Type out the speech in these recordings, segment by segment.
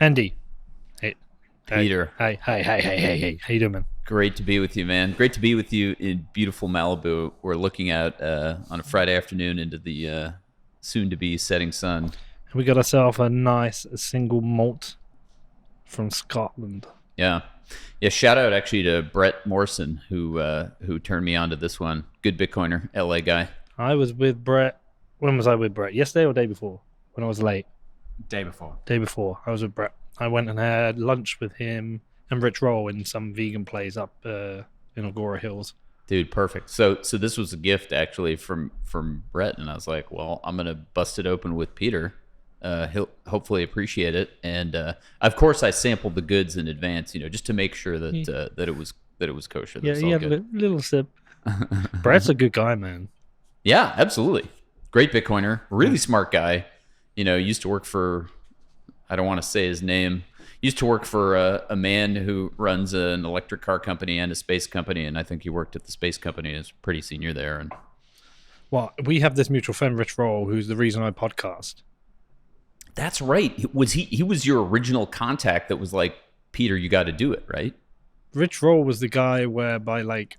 Andy. Hey. Peter, Hey. How you doing, man? great to be with you, man. Great to be with you in beautiful Malibu. We're looking out on a Friday afternoon into the soon-to-be setting sun. We got ourselves a nice single malt from Scotland. Yeah, yeah. Shout out actually to Brett Morrison who turned me on to this one. Good Bitcoiner, LA guy. I was with Brett. When was I with Brett? Yesterday or day before? When I was late? Day before. Day before. I was with Brett. I went and had lunch with him and Rich Roll in some vegan place up in Agora Hills. Dude, perfect. So this was a gift actually from Brett, and I was like, well, I'm gonna bust it open with Peter. He'll hopefully appreciate it, and of course, I sampled the goods in advance, just to make sure that it was kosher. Yeah, he had a little sip. Brett's a good guy, man. Yeah, absolutely. Great Bitcoiner, really smart guy. Used to work for, I don't want to say his name. Used to work for a man who runs an electric car company and a space company, and I think he worked at the space company. Is pretty senior there. And well, we have this mutual friend, Rich Roll, who's the reason I podcast. that's right. Was he was your original contact that was like, Peter, you got to do it, right? Rich Roll was the guy whereby, like,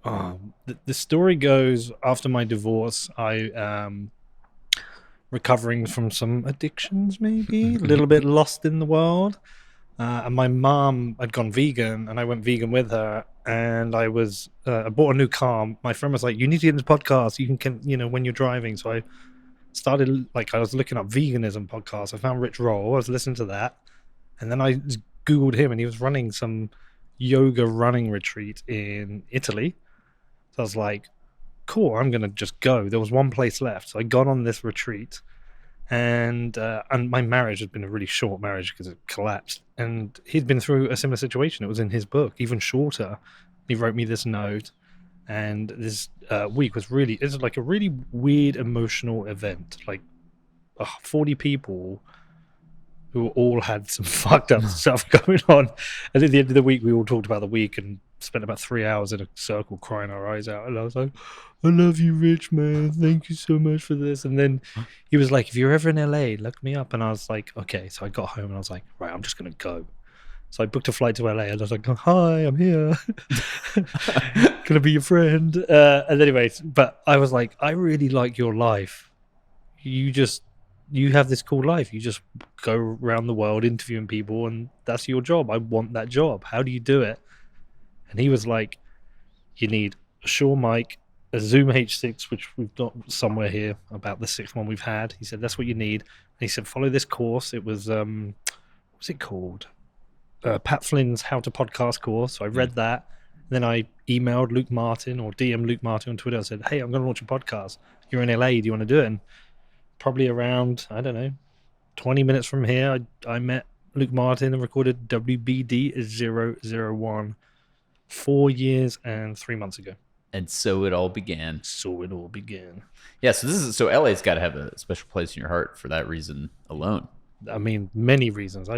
the story goes, after my divorce, I recovering from some addictions, maybe a little bit lost in the world, and my mom had gone vegan, and I went vegan with her, and I bought a new car. My friend was like, "You need to get into podcast. You can when you're driving." So I started, I was looking up veganism podcasts. I found Rich Roll. I was listening to that, and then I just Googled him, and he was running some yoga running retreat in Italy. So I was like, cool, I'm gonna just go. There was one place left, so I got on this retreat, and my marriage had been a really short marriage because it collapsed, and he'd been through a similar situation. It was in his book, even shorter. He wrote me this note, and this week was like a really weird emotional event, 40 people who all had some fucked up stuff going on, and at the end of the week we all talked about the week and spent about 3 hours in a circle crying our eyes out, and I was like, I love you, Rich, man, thank you so much for this. And then he was like, if you're ever in LA, look me up. And I was like, okay. So I got home and I was like, right, I'm just gonna go. So I booked a flight to LA, and I was like, hi, I'm here. Gonna be your friend. And anyways, but I was like, I really like your life. You have this cool life. You just go around the world interviewing people, and that's your job. I want that job. How do you do it? And he was like, you need a Shure mic, a Zoom H6, which we've got somewhere here, about the sixth one we've had. He said, that's what you need. And he said, follow this course. It was, what was it called? Pat Flynn's How to Podcast course. So I read that. Then I emailed Luke Martin, or DM Luke Martin on Twitter. I said, hey, I'm going to launch a podcast. You're in LA. Do you want to do it? And probably around, I don't know, 20 minutes from here, I met Luke Martin and recorded WBD 001 4 years and 3 months ago. And so it all began. Yeah, So LA's got to have a special place in your heart for that reason alone. I mean, many reasons.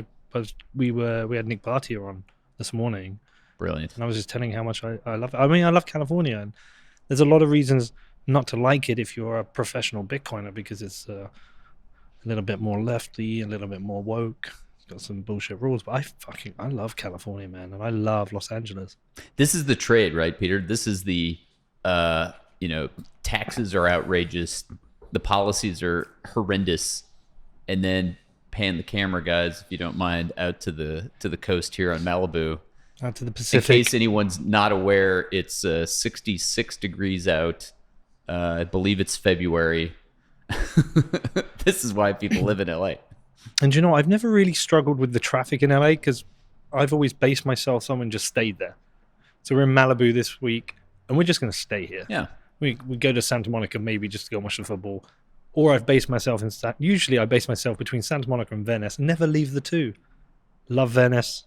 We had Nick Bartier on this morning. Brilliant. And I was just telling how much I love it. I mean, I love California, and there's a lot of reasons not to like it if you're a professional Bitcoiner, because it's a little bit more lefty, a little bit more woke. It's got some bullshit rules, but I love California, man, and I love Los Angeles. This is the trade, right, Peter? This is the taxes are outrageous, the policies are horrendous, and then pan the camera, guys, if you don't mind, out to the coast here on Malibu. Out to the Pacific. In case anyone's not aware, it's 66 degrees out. I believe it's February. This is why people live in LA. And you know, I've never really struggled with the traffic in LA because I've always based myself somewhere and just stayed there. So we're in Malibu this week, and we're just going to stay here. Yeah. We go to Santa Monica maybe just to go watch the football. Or I've based myself usually I base myself between Santa Monica and Venice. Never leave the two. Love Venice.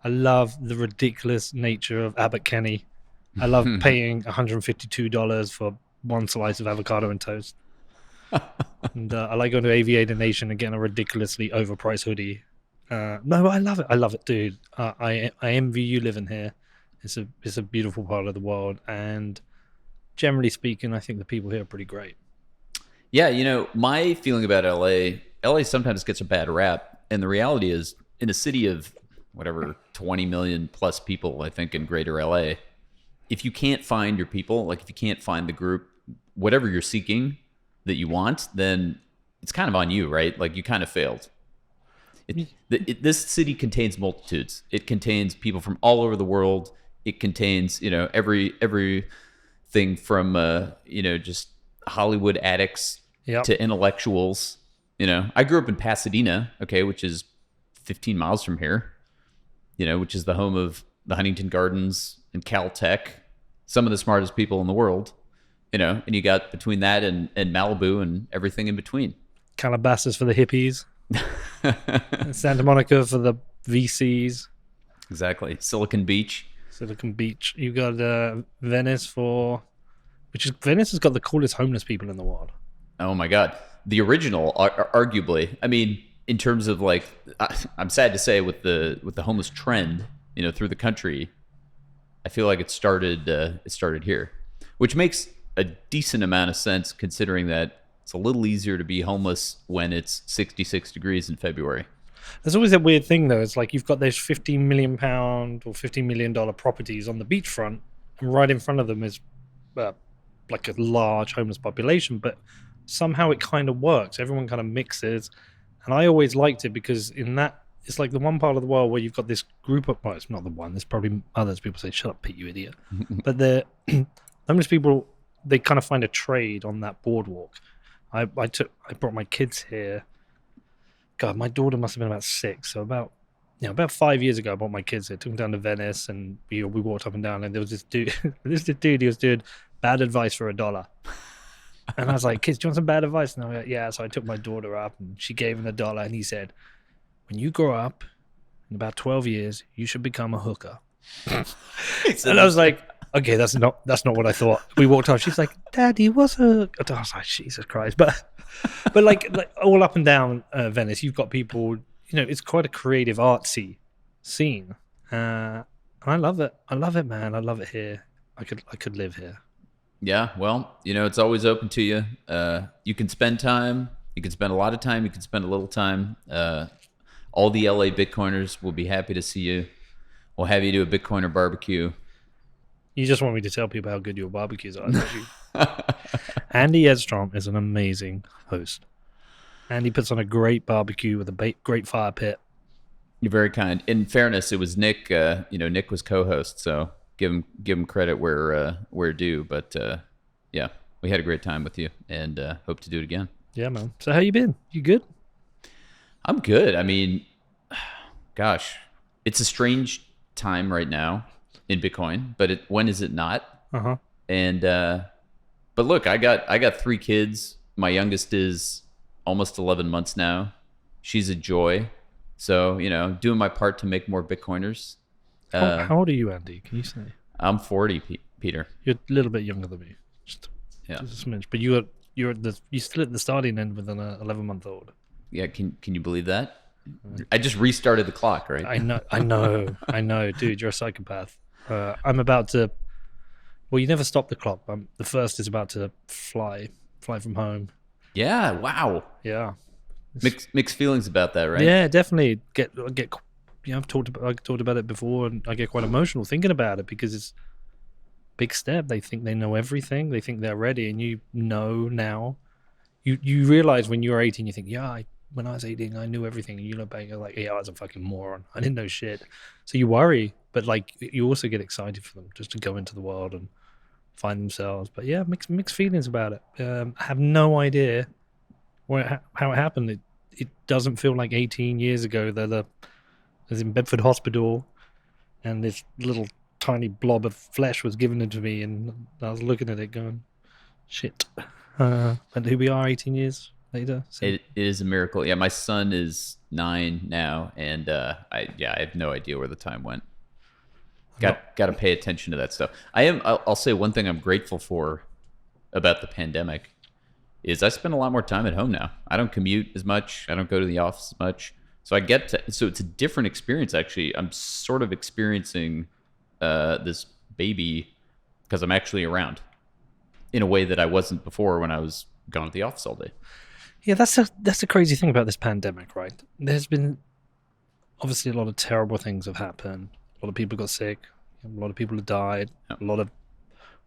I love the ridiculous nature of Abbot Kinney. I love paying $152 for one slice of avocado and toast. And I like going to Aviator Nation and getting a ridiculously overpriced hoodie. No, I love it. I love it, dude. I envy you living here. It's a beautiful part of the world, and generally speaking, I think the people here are pretty great. Yeah, my feeling about LA sometimes gets a bad rap. And the reality is, in a city of whatever 20 million plus people, I think in greater LA, if you can't find your people, like if you can't find the group, whatever you're seeking that you want, then it's kind of on you, right? Like you kind of failed. This city contains multitudes. It contains people from all over the world. It contains, everything from, just Hollywood addicts Yep. to intellectuals. I grew up in Pasadena, okay, which is 15 miles from here, which is the home of the Huntington Gardens and Caltech, some of the smartest people in the world, and you got between that and Malibu and everything in between. Calabasas for the hippies. Santa Monica for the VCs. Exactly. Silicon Beach. You got Venice Venice has got the coolest homeless people in the world. Oh my God. The original, arguably. I mean, in terms of like, I'm sad to say with the homeless trend, through the country, I feel like it started here, which makes a decent amount of sense considering that it's a little easier to be homeless when it's 66 degrees in February. There's always that weird thing though. It's like you've got those £15 million or $15 million properties on the beachfront, and right in front of them is like a large homeless population, but somehow it kind of works. Everyone kind of mixes, and I always liked it because in that it's like the one part of the world where you've got this group of, well, it's not the one. There's probably others. People say, "Shut up, Pete, you idiot." But the homeless people, they kind of find a trade on that boardwalk. I brought my kids here. God, my daughter must have been about 6, so about 5 years ago, I brought my kids here. Took them down to Venice, and we walked up and down, and there was this dude. He was doing bad advice for $1. And I was like, "Kids, do you want some bad advice?" And I was like, "Yeah." So I took my daughter up, and she gave him $1, and he said, "When you grow up, in about 12 years, you should become a hooker." And I was like, "Okay, that's not what I thought." We walked off. She's like, "Daddy, what's a?" I was like, "Jesus Christ!" But like all up and down Venice, you've got people. It's quite a creative, artsy scene, and I love it. I love it, man. I love it here. I could live here. Yeah, well, it's always open to you. You can spend time. You can spend a lot of time. You can spend a little time. All the LA Bitcoiners will be happy to see you. We'll have you do a Bitcoiner barbecue. You just want me to tell people how good your barbecues are, don't you? Andy Edstrom is an amazing host. Andy puts on a great barbecue with a great fire pit. You're very kind. In fairness, it was Nick. Nick was co-host, so give him credit where due. But yeah, we had a great time with you, and hope to do it again. Yeah, man. So how you been? You good? I'm good. I mean, gosh, it's a strange time right now in Bitcoin, but when is it not? Uh-huh. And but look, I got 3 kids. My youngest is almost 11 months now. She's a joy. So, doing my part to make more Bitcoiners. How old are you, Andy? Can you say? I'm 40, Peter. You're a little bit younger than me. Just a smidge. But you're still at the starting end with an 11-month-old. Yeah, can you believe that? I just restarted the clock, right? I know, dude. You're a psychopath. I'm about to. Well, you never stop the clock. The first is about to fly from home. Yeah. Wow. Yeah. Mixed feelings about that, right? Yeah, definitely. I've talked about it before, and I get quite emotional thinking about it because it's a big step. They think they know everything. They think they're ready, and now. You realize when you're 18, you think, yeah, when I was 18, I knew everything. And you look back, you're like, yeah, I was a fucking moron. I didn't know shit. So you worry, but like you also get excited for them just to go into the world and find themselves. But yeah, mixed feelings about it. I have no idea how it happened. It doesn't feel like 18 years ago that I was in Bedford Hospital and this little tiny blob of flesh was given into me, and I was looking at it going, shit. And here we are 18 years later. So. It is a miracle. Yeah, my son is 9 now, and I have no idea where the time went. Got to pay attention to that stuff. I'll say one thing I'm grateful for about the pandemic is I spend a lot more time at home now. I don't commute as much. I don't go to the office as much. So so it's a different experience, actually. I'm sort of experiencing this baby because I'm actually around in a way that I wasn't before when I was gone at the office all day. Yeah, that's the crazy thing about this pandemic, right? There's been obviously a lot of terrible things have happened. A lot of people got sick. A lot of people have died. Yep. A lot of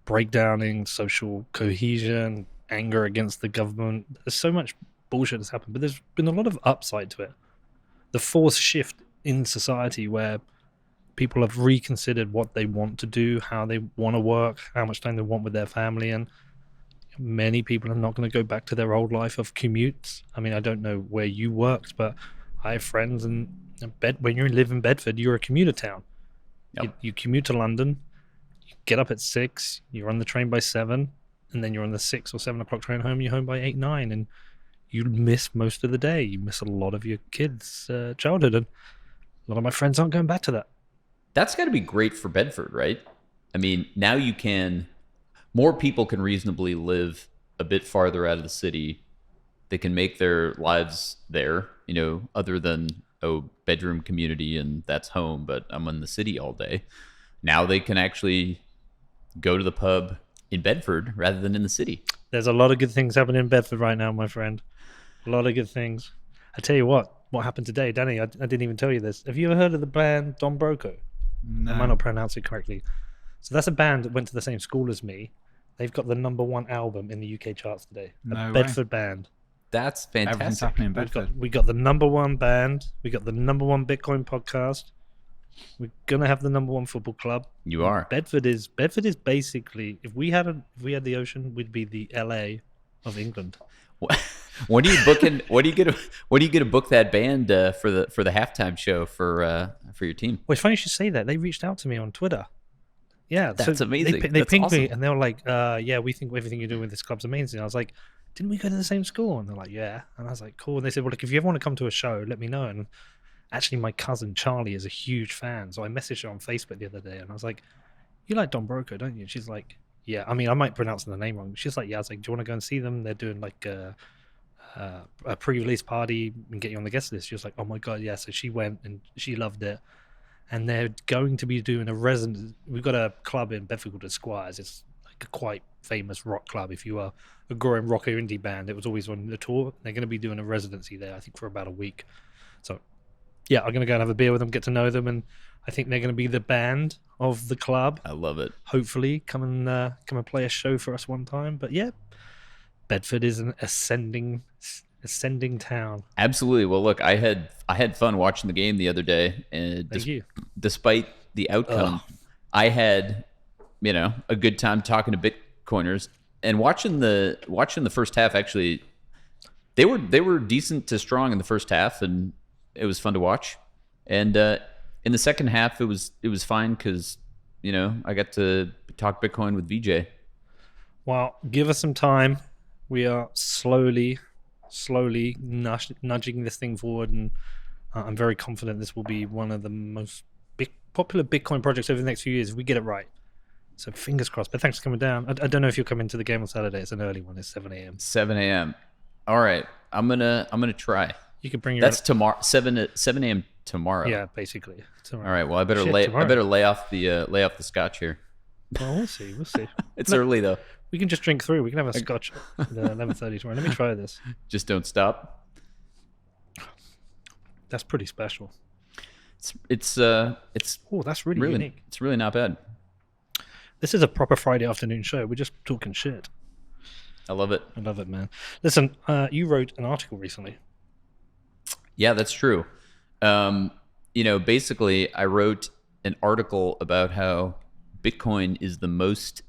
breakdowning social cohesion, anger against the government. There's so much bullshit that's happened, but there's been a lot of upside to it. The forced shift in society where people have reconsidered what they want to do, how they want to work, how much time they want with their family, and many people are not going to go back to their old life of commutes. I mean, I don't know where you worked, but I have friends in when you live in Bedford, you're a commuter town. Yep. You commute to London, you get up at 6, you're on the train by 7, and then you're on the 6 or 7 o'clock train home. You're home by 8, 9, and you miss most of the day. You miss a lot of your kids' childhood, and a lot of my friends aren't going back to that. That's got to be great for Bedford, right? I mean, now more people can reasonably live a bit farther out of the city. They can make their lives there, other than, bedroom community and that's home, but I'm in the city all day. Now they can actually go to the pub in Bedford rather than in the city. There's a lot of good things happening in Bedford right now, my friend. A lot of good things. I tell you what happened today, Danny, I didn't even tell you this. Have you ever heard of the band Don Broco? No. I might not pronounce it correctly. So that's a band that went to the same school as me. They've got the #1 album in the UK charts today. No way. Bedford band. That's Everything's fantastic. happening in Bedford. We got the #1 band. We got the #1 Bitcoin podcast. We're gonna have the #1 football club. You are. Bedford is basically, if we had the ocean, we'd be the LA of England. When are you booking? When are you gonna book that band for the halftime show for your team? Well, it's funny you should say that. They reached out to me on Twitter. Yeah, That's amazing. They That's pinged awesome. me and they were like, "Yeah, we think everything you're doing with this club's amazing." I was like, "Didn't we go to the same school?" And they're like, "Yeah." And I was like, "Cool." And they said, "Well, look, if you ever want to come to a show, let me know." And actually, my cousin Charlie is a huge fan, so I messaged her on Facebook the other day, and I was like, "You like Don Broco, don't you?" And she's like, "Yeah." I mean, I might pronounce the name wrong. She's like, "Yeah." I was like, "Do you want to go and see them? They're doing like a pre-release party and get you on the guest list." She was like, "Oh my god, yeah." So she went and she loved it. And they're going to be doing a resident. We've got a club in Bedford called the Squires. It's like a quite famous rock club. If you are a growing rock or indie band, it was always on the tour. They're going to be doing a residency there, I think, for about a week. So, yeah, I'm going to go and have a beer with them, get to know them, and I think they're going to be the band of the club. I love it. Hopefully, come and play a show for us one time. But yeah, Bedford is an ascending town. Absolutely. Well, look, I had fun watching the game the other day, and Thank you. despite the outcome, I had a good time talking to Bitcoiners and watching the first half. Actually, they were decent to strong in the first half, and it was fun to watch. And in the second half, it was fine because I got to talk Bitcoin with VJ. Well, give us some time. We are slowly nudging this thing forward, and I'm very confident this will be one of the most popular Bitcoin projects over the next few years if we get it right. So fingers crossed. But thanks for coming down. I don't know if you'll come into the game on Saturday. It's an early one. It's 7 a.m. 7 a.m. All right, I'm gonna try. You could bring your That's tomorrow. 7 a.m. tomorrow. Yeah, basically. Tomorrow. All right. Well, I better Tomorrow. lay off the scotch here. Well, we'll see. It's early though. We can just drink through. We can have a scotch at 11:30 tomorrow. Let me try this. Just don't stop. That's pretty special. It's Oh, that's really unique. It's really not bad. This is a proper Friday afternoon show. We're just talking shit. I love it. I love it, man. Listen, you wrote an article recently. Yeah, that's true. Basically, I wrote an article about how Bitcoin is the most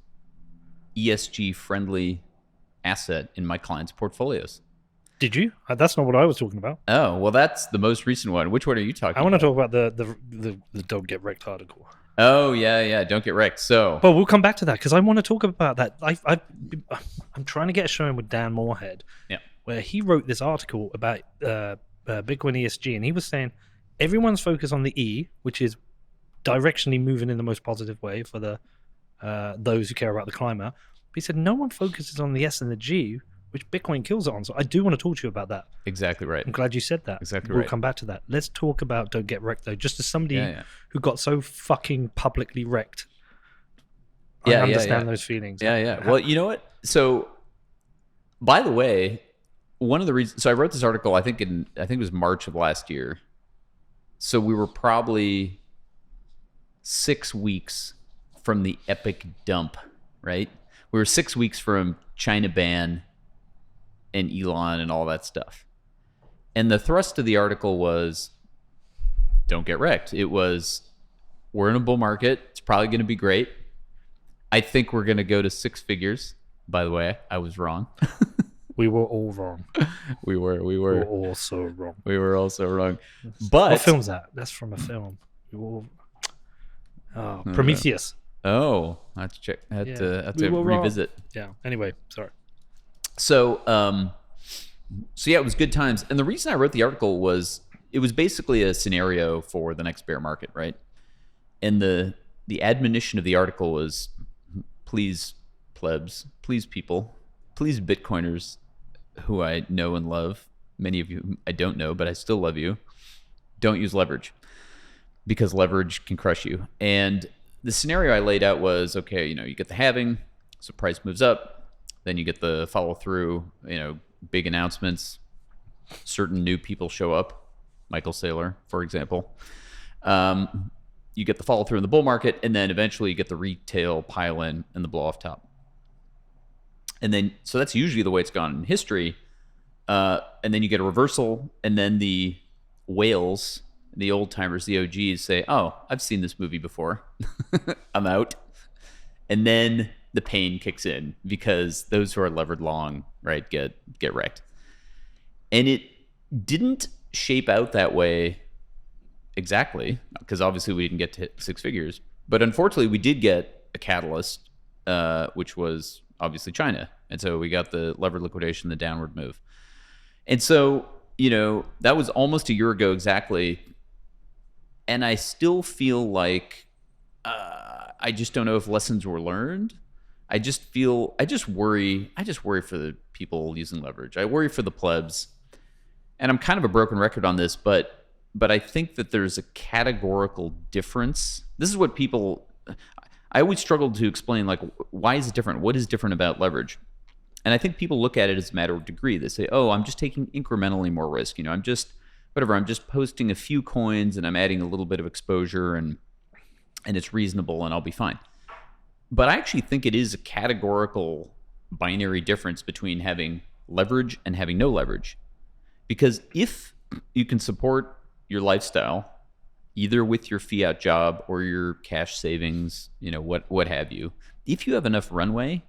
ESG friendly asset in my clients' portfolios. Did you? That's not what I was talking about. Oh, well, that's the most recent one. Which one are you talking about? I want to talk about the Don't Get Wrecked article. Oh, yeah. Don't get wrecked. So, But we'll come back to that because I want to talk about that. I'm trying to get a show in with Dan Moorhead, yeah, where he wrote this article about Bitcoin ESG, and he was saying everyone's focused on the E, which is directionally moving in the most positive way for the those who care about the climate. But he said no one focuses on the S and the G, which Bitcoin kills it on. So I do want to talk to you about that. exactly right. I'm glad you said that. Exactly We'll right. come back to that. Let's talk about Don't Get Wrecked, though. Just as somebody Yeah. who got so fucking publicly wrecked, Yeah, I understand those feelings. Yeah. Well, you know what? So, by the way, one of the reasons, so I wrote this article, I think it was March of last year. So we were probably 6 weeks from the epic dump, right? We were 6 weeks from China ban and Elon and all that stuff. And the thrust of the article was, don't get wrecked. It was, we're in a bull market. It's probably going to be great. I think we're going to go to 6 figures. By the way, I was wrong. We were all wrong. We were also wrong. We were also wrong. But what film's that? That's from a film. We were all... Prometheus. Oh, I have to check. I have to revisit. Yeah. Anyway, sorry. So yeah, it was good times. And the reason I wrote the article was it was basically a scenario for the next bear market, right? And the admonition of the article was, please plebs, please people, please Bitcoiners who I know and love, many of you I don't know, but I still love you, don't use leverage, because leverage can crush you. And the scenario I laid out was, okay, you get the halving, so price moves up, then you get the follow through, big announcements, certain new people show up, Michael Saylor, for example. You get the follow through in the bull market, and then eventually you get the retail pile in and the blow off top. And then, so that's usually the way it's gone in history. And then you get a reversal, and then the whales, the old timers, the OGs say, oh, I've seen this movie before. I'm out. And then the pain kicks in because those who are levered long, right, get wrecked. And it didn't shape out that way exactly, because obviously we didn't get to 6 figures. But unfortunately, we did get a catalyst, which was obviously China. And so we got the levered liquidation, the downward move. And so, that was almost a year ago exactly. And I still feel like I just don't know if lessons were learned. I just worry for the people using leverage. I worry for the plebs. And I'm kind of a broken record on this, but I think that there's a categorical difference. This is what I always struggle to explain, like, why is it different? What is different about leverage? And I think people look at it as a matter of degree. They say, oh, I'm just taking incrementally more risk. I'm just posting a few coins and I'm adding a little bit of exposure and it's reasonable and I'll be fine. But I actually think it is a categorical binary difference between having leverage and having no leverage. Because if you can support your lifestyle, either with your fiat job or your cash savings, what have you, if you have enough runway,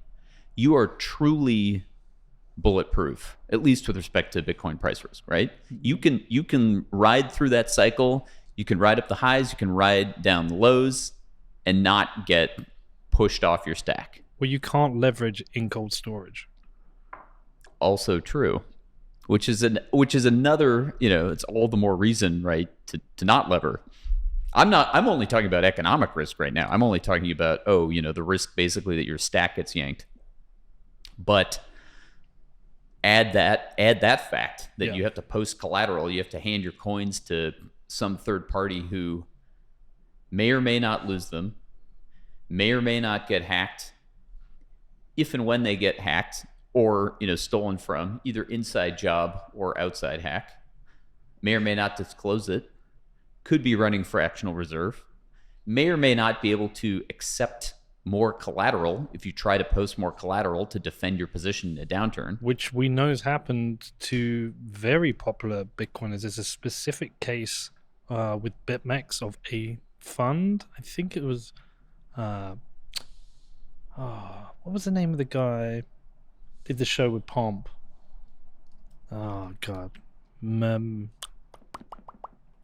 you are truly bulletproof, at least with respect to Bitcoin price risk, right? You can ride through that cycle. You can ride up the highs, you can ride down the lows and not get pushed off your stack. Well, you can't leverage in cold storage. Also true. Which is another, it's all the more reason, right, to not lever. I'm only talking about economic risk right now. I'm only talking about, the risk basically that your stack gets yanked. But add that fact that you have to post collateral, you have to hand your coins to some third party who may or may not lose them, may or may not get hacked. If and when they get hacked or stolen from, either inside job or outside hack, may or may not disclose it, could be running fractional reserve, may or may not be able to accept more collateral if you try to post more collateral to defend your position in a downturn. Which we know has happened to very popular Bitcoiners. There's a specific case with BitMEX of a fund. I think it was... what was the name of the guy? Did the show with Pomp. Oh, God.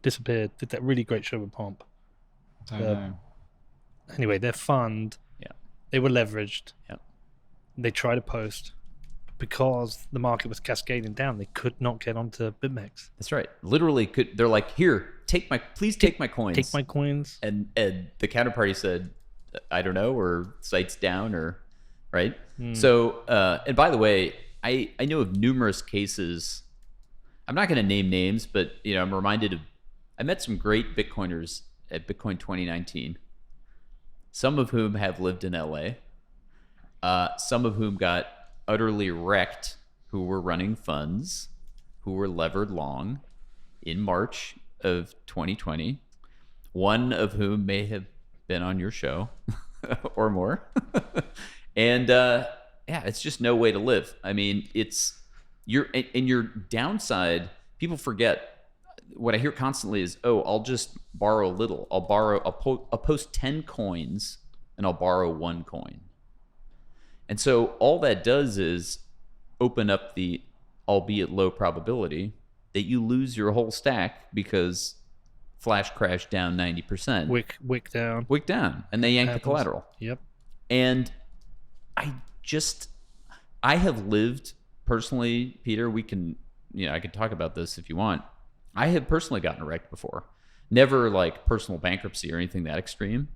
Disappeared. Did that really great show with Pomp. Don't know. Anyway, their fund... They were leveraged. Yeah. They tried to post. Because the market was cascading down, they could not get onto BitMEX. That's right. Literally, they're like, here, please take my coins. Take my coins. And the counterparty said, I don't know, or sites down, or right. So, and by the way, I know of numerous cases. I'm not going to name names, but I'm reminded of. I met some great Bitcoiners at Bitcoin 2019. Some of whom have lived in LA, some of whom got utterly wrecked who were running funds who were levered long in March of 2020, one of whom may have been on your show or more. And yeah, it's just no way to live. I mean, it's your downside. People forget. What I hear constantly is, oh, I'll just borrow a little. I'll post 10 coins and I'll borrow 1 coin. And so all that does is open up the, albeit low probability, that you lose your whole stack because Flash crashed down 90%. Wick down. Wick down. And they yanked the collateral. Yep. And I have lived personally, Peter, we can, I could talk about this if you want. I have personally gotten wrecked before. Never like personal bankruptcy or anything that extreme.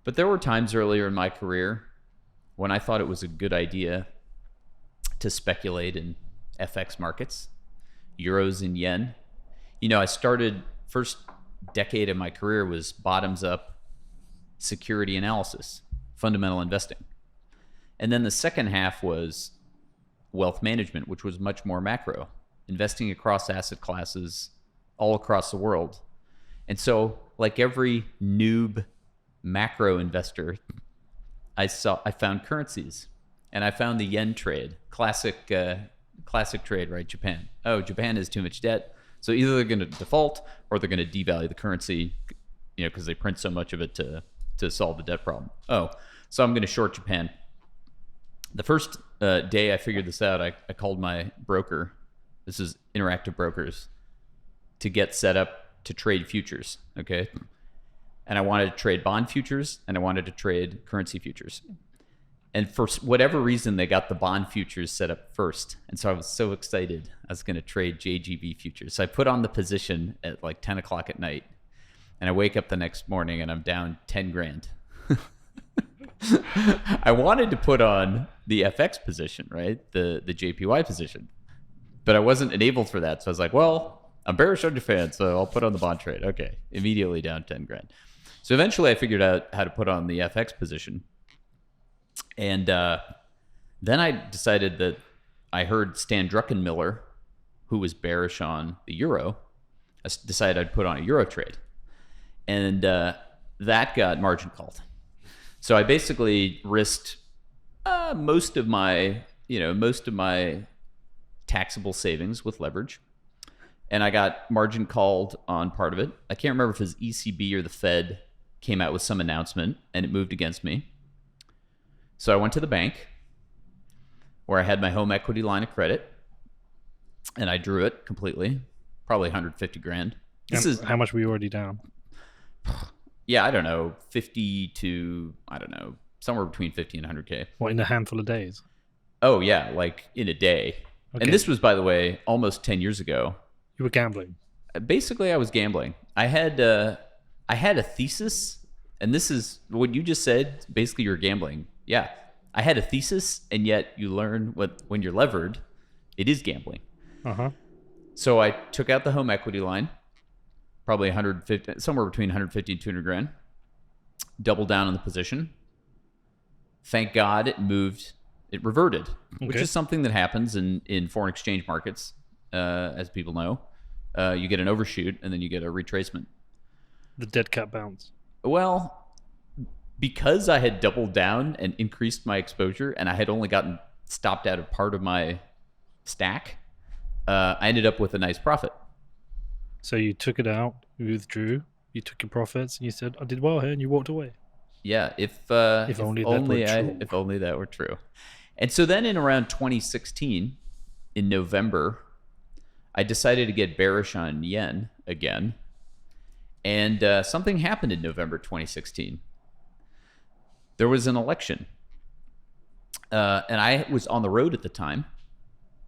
But there were times earlier in my career when I thought it was a good idea to speculate in FX markets, euros and yen. I started, first decade of my career was bottoms up security analysis, fundamental investing. And then the second half was wealth management, which was much more macro, investing across asset classes all across the world. And so, like every noob macro investor, I found currencies, and I found the yen trade, classic trade, right? Japan. Oh, Japan has too much debt, so either they're going to default or they're going to devalue the currency, because they print so much of it to solve the debt problem. Oh, so I'm going to short Japan. The first day I figured this out, I called my broker. This is Interactive Brokers, to get set up to trade futures. Okay. And I wanted to trade bond futures and I wanted to trade currency futures. And for whatever reason, they got the bond futures set up first. And so I was so excited. I was going to trade JGB futures. So I put on the position at like 10 o'clock at night. And I wake up the next morning and I'm down 10 grand. I wanted to put on the FX position, right? The JPY position. But I wasn't enabled for that. So I was like, well, I'm bearish on Japan, so I'll put on the bond trade. Okay. Immediately down 10 grand. So eventually I figured out how to put on the FX position. And then I decided that I heard Stan Druckenmiller, who was bearish on the euro. I decided I'd put on a euro trade. And that got margin called. So I basically risked most of my taxable savings with leverage. And I got margin called on part of it. I can't remember if it was ECB or the Fed came out with some announcement and it moved against me. So I went to the bank where I had my home equity line of credit and I drew it completely, probably 150 grand. How much were you already down? Yeah, I don't know, 50 to, somewhere between 50 and 100K. What, in a handful of days? Oh, yeah, like in a day. Okay. And this was, by the way, almost 10 years ago. You were gambling? Basically, I was gambling. I had a thesis, and this is what you just said. Basically, you're gambling. Yeah, I had a thesis, and yet you learn when you're levered, it is gambling. Uh-huh. So I took out the home equity line, probably 150, somewhere between 150 and 200 grand. Doubled down on the position. Thank God it moved. It reverted, which is something that happens in foreign exchange markets, as people know. You get an overshoot, and then you get a retracement. The dead cat bounce. Well, because I had doubled down and increased my exposure, and I had only gotten stopped out of part of my stack, I ended up with a nice profit. So you took it out, you withdrew, you took your profits, and you said, "I did well here," and you walked away. Yeah, if only that were true. And so then in around 2016, in November, I decided to get bearish on yen again. And something happened in November 2016. There was an election. And I was on the road at the time,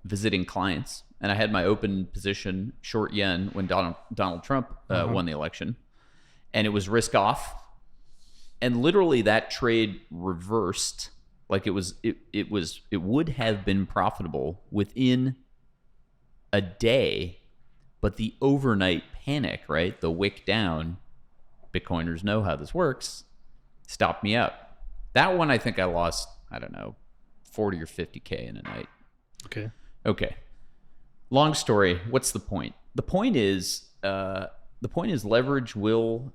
visiting clients. And I had my open position short yen when Donald Trump won the election. And it was risk off. And literally that trade reversed. Like it would have been profitable within a day, but the overnight panic, right? The wick down, Bitcoiners know how this works, stopped me out. That one, I think I lost, 40 or 50K in a night. Okay. Okay. Long story. What's the point? The point is leverage will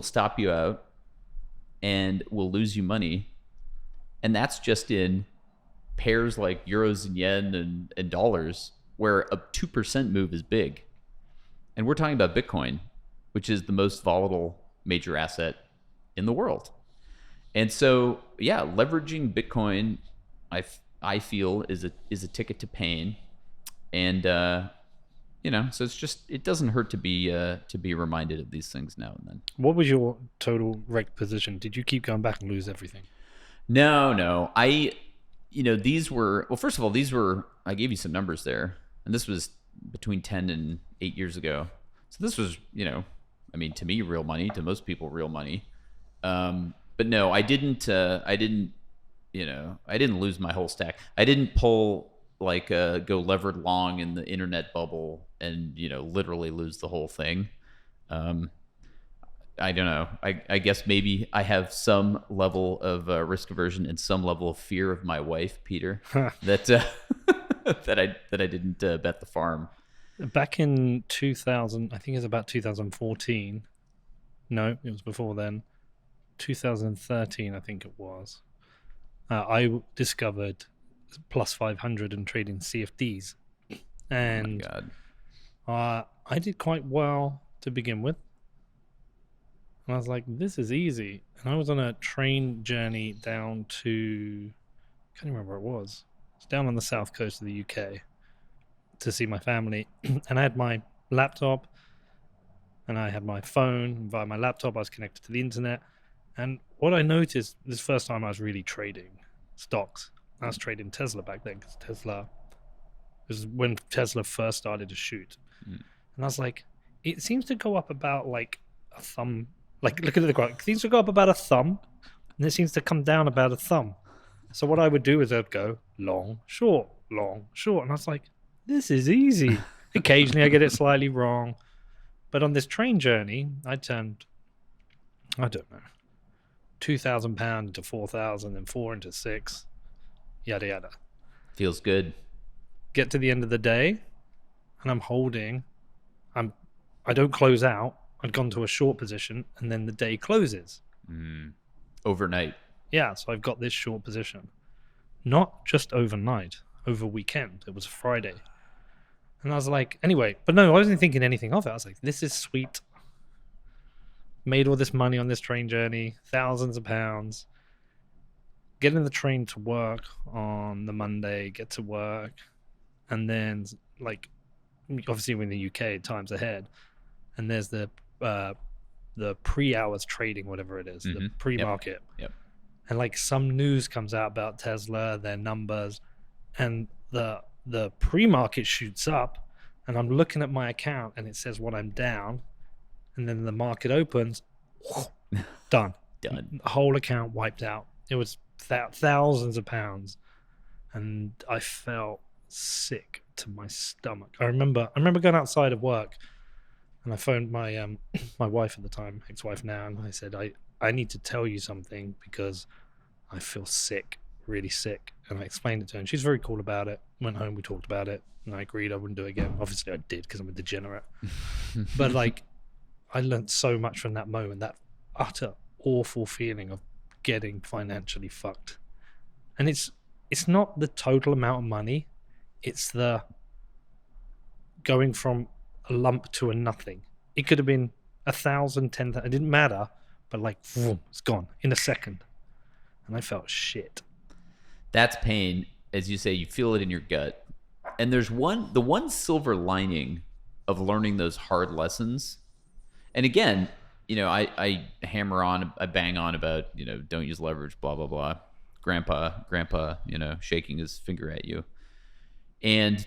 stop you out and will lose you money, and that's just in pairs like euros and yen and dollars, where a 2% move is big. And we're talking about Bitcoin, which is the most volatile major asset in the world. And so, yeah, leveraging Bitcoin, I feel is a ticket to pain, and so it doesn't hurt to be reminded of these things now and then. What was your total Rekt position? Did you keep going back and lose everything? No, these were, well, first of all, I gave you some numbers there, and this was between 10 and 8 years ago. So this was, to me, real money, to most people, real money. But no, I didn't lose my whole stack. I didn't pull go levered long in the internet bubble and, literally lose the whole thing. I don't know. I guess maybe I have some level of risk aversion and some level of fear of my wife, Peter, that that I didn't bet the farm. Back in 2000, I think it's about 2014. No, it was before then. 2013, I think it was. I discovered plus 500 and trading CFDs, and Oh my God. I did quite well to begin with. And I was like, this is easy. And I was on a train journey down to, I can't remember where it was. It's down on the south coast of the UK to see my family. And I had my laptop and I had my phone. Via my laptop, I was connected to the internet. And what I noticed this first time I was really trading stocks. I was trading Tesla back then because Tesla was when Tesla first started to shoot. And I was like, it seems to go up about like a thumb. Like, look at the graph. It seems to go up about a thumb, and it seems to come down about a thumb. So what I would do is I'd go long, short, long, short. And I was like, this is easy. Occasionally I get it slightly wrong. But on this train journey, I turned, I don't know, £2,000 into 4,000 and 4 into 6, yada, yada. Feels good. Get to the end of the day, and I'm holding. I don't close out. I'd gone to a short position, and then the day closes. Overnight. Yeah, so I've got this short position. Not just overnight, over weekend. It was Friday. And I was like, anyway, but no, I wasn't thinking anything of it. I was like, this is sweet. Made all this money on this train journey, thousands of pounds. Get in the train to work on the Monday, get to work. And then, obviously we're in the UK, time's ahead. And there's the pre-hours trading, whatever it is, the pre-market. Yep. And some news comes out about Tesla, their numbers, and the pre-market shoots up, and I'm looking at my account and it says what I'm down, and then the market opens, done. The whole account wiped out. It was thousands of pounds, and I felt sick to my stomach. I remember going outside of work. And I phoned my my wife at the time, ex-wife now, and I said, I need to tell you something because I feel sick, really sick. And I explained it to her, and she's very cool about it. Went home, we talked about it, and I agreed I wouldn't do it again. Obviously I did because I'm a degenerate. But I learned so much from that moment, that utter awful feeling of getting financially fucked. And it's not the total amount of money, it's the going from a lump to a nothing. It could have been 1,000, 10,000, it didn't matter, but boom, it's gone in a second. And I felt shit. That's pain. As you say, you feel it in your gut. And there's the one silver lining of learning those hard lessons. And again, I hammer on, I bang on about, don't use leverage, blah, blah, blah. Grandpa, shaking his finger at you. And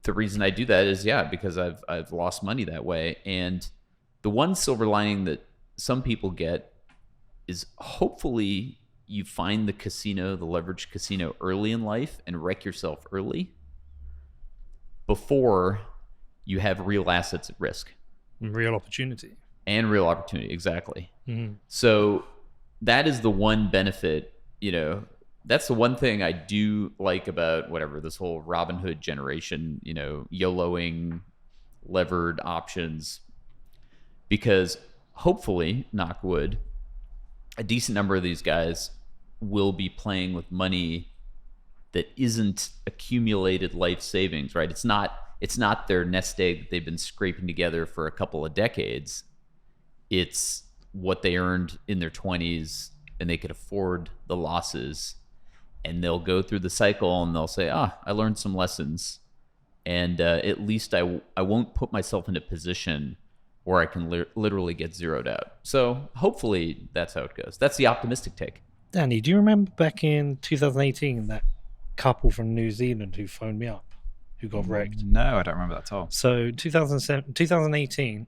the reason I do that is, because I've lost money that way. And the one silver lining that some people get is hopefully you find the leveraged casino early in life and wreck yourself early before you have real assets at risk. Real opportunity. And real opportunity, exactly. Mm-hmm. So that is the one benefit, That's the one thing I do like about whatever this whole Robinhood generation, YOLOing, levered options, because hopefully, knock wood, a decent number of these guys will be playing with money that isn't accumulated life savings, right? It's not their nest egg that they've been scraping together for a couple of decades. It's what they earned in their 20s, and they could afford the losses, and they'll go through the cycle and they'll say, I learned some lessons, and at least I won't put myself in a position where I can literally get zeroed out. So hopefully that's how it goes. That's the optimistic take. Danny, do you remember back in 2018 that couple from New Zealand who phoned me up, who got wrecked? No, I don't remember that at all. So 2018,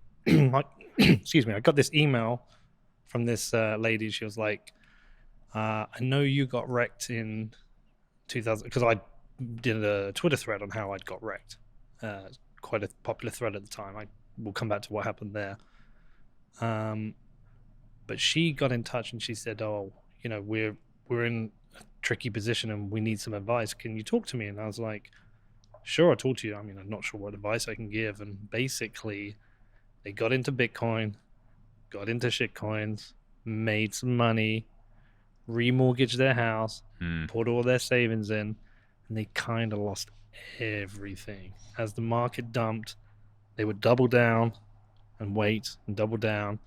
excuse me, I got this email from this lady. She was like, I know you got wrecked in 2000, because I did a Twitter thread on how I'd got wrecked. Quite a popular thread at the time. I will come back to what happened there. But she got in touch and she said, we're in a tricky position and we need some advice. Can you talk to me? And I was like, sure, I'll talk to you. I mean, I'm not sure what advice I can give. And basically, they got into Bitcoin, got into shitcoins, made some money, remortgaged their house, put all their savings in, and they kind of lost everything. As the market dumped, they would double down and wait and double down.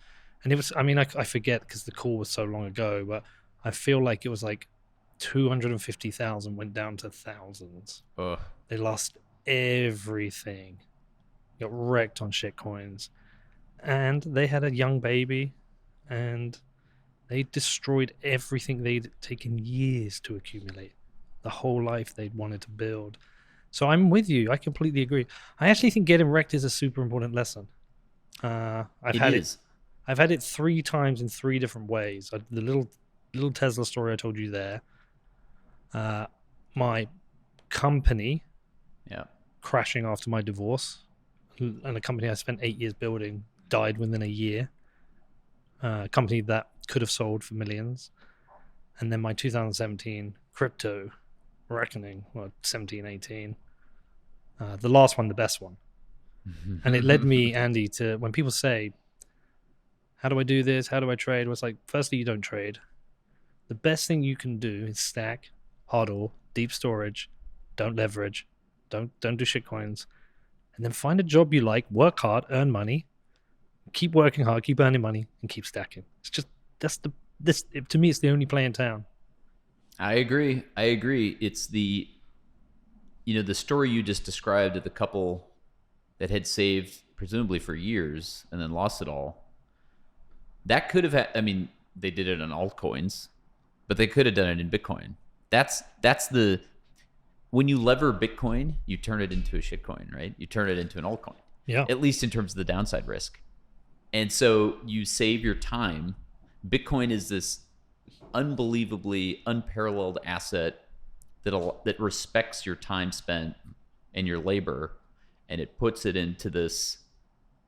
And it was, I forget because the call was so long ago, but I feel like it was like 250,000 went down to thousands. Ugh. They lost everything. Got wrecked on shitcoins. And they had a young baby, and they destroyed everything they'd taken years to accumulate, the whole life they'd wanted to build. So I'm with you. I completely agree. I actually think getting wrecked is a super important lesson. I've had it 3 times in 3 different ways. The little Tesla story I told you there. My company crashing after my divorce, and a company I spent 8 years building died within a year. A company that could have sold for millions. And then my 2017 crypto reckoning, 17, 18. The last one, the best one. And it led me, Andy, to when people say, how do I do this? How do I trade? Well, it's like, firstly, you don't trade. The best thing you can do is stack, hodl, deep storage, don't leverage, don't do shitcoins, and then find a job you like, work hard, earn money, keep working hard, keep earning money, and keep stacking. It's just, to me, it's the only play in town. I agree. It's the story you just described of the couple that had saved presumably for years and then lost it all. That could have they did it on altcoins, but they could have done it in Bitcoin. That's when you lever Bitcoin, you turn it into a shitcoin, right? You turn it into an altcoin. Yeah. At least in terms of the downside risk. And so you save your time. Bitcoin is this unbelievably unparalleled asset that respects your time spent and your labor, and it puts it into this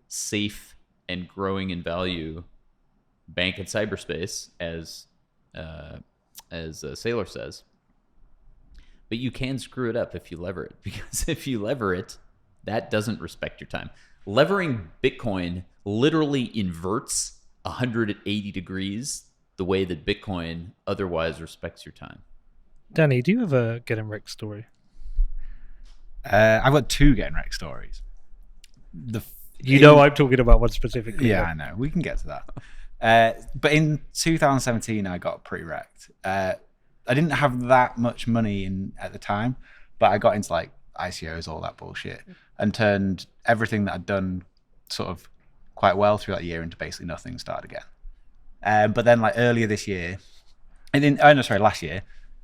safe and growing in value bank in cyberspace, as Saylor says. But you can screw it up if you lever it, because if you lever it, that doesn't respect your time. Levering Bitcoin literally inverts 180 degrees the way that Bitcoin otherwise respects your time. Danny, do you have a getting wrecked story? I've got 2 getting wrecked stories. I'm talking about one specifically. Yeah, I know. We can get to that. But in 2017, I got pretty wrecked. I didn't have that much money at the time, but I got into like ICOs, all that bullshit, and turned everything that I'd done sort of quite well through that year into basically nothing, started again. But then like earlier this year, last year,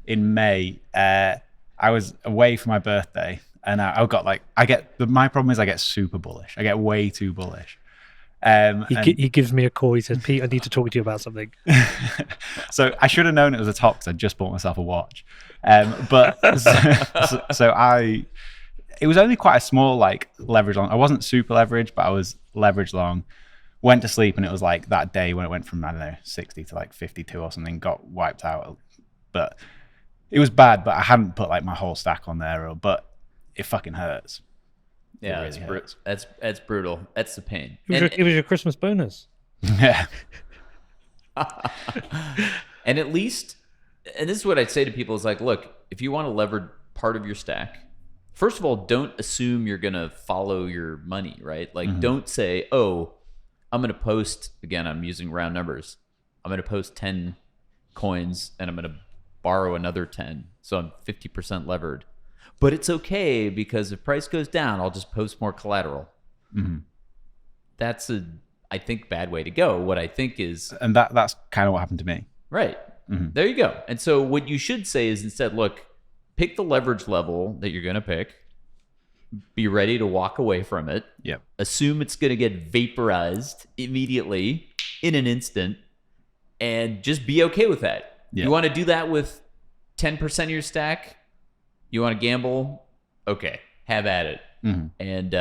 in May, I was away for my birthday, and my problem is I get super bullish. I get way too bullish. He gives me a call. He says, Pete, I need to talk to you about something. So I should have known it was a top because I just bought myself a watch. It was only quite a small like leverage long. I wasn't super leveraged, but I was leveraged long. Went to sleep, and it was like that day when it went from, 60 to like 52 or something, got wiped out. But It was bad, but I hadn't put like my whole stack on there. But it fucking hurts. Yeah, It really hurts. that's brutal. That's the pain. It was your Christmas bonus. Yeah. And at least, and this is what I'd say to people is like, look, if you want to lever part of your stack, first of all, don't assume you're going to follow your money, right? Like, don't say, oh, I'm going to post, again, I'm using round numbers. I'm going to post 10 coins and I'm going to borrow another 10. So I'm 50% levered. But it's okay because if price goes down, I'll just post more collateral. That's I think, bad way to go. What I think is... And that's kind of what happened to me. Right. There you go. And so what you should say is instead, look, pick the leverage level that you're going to pick. Be ready to walk away from it. Yep. Assume it's going to get vaporized immediately in an instant. And just be okay with that. Yep. You want to do that with 10% of your stack? You want to gamble? Okay. Have at it. And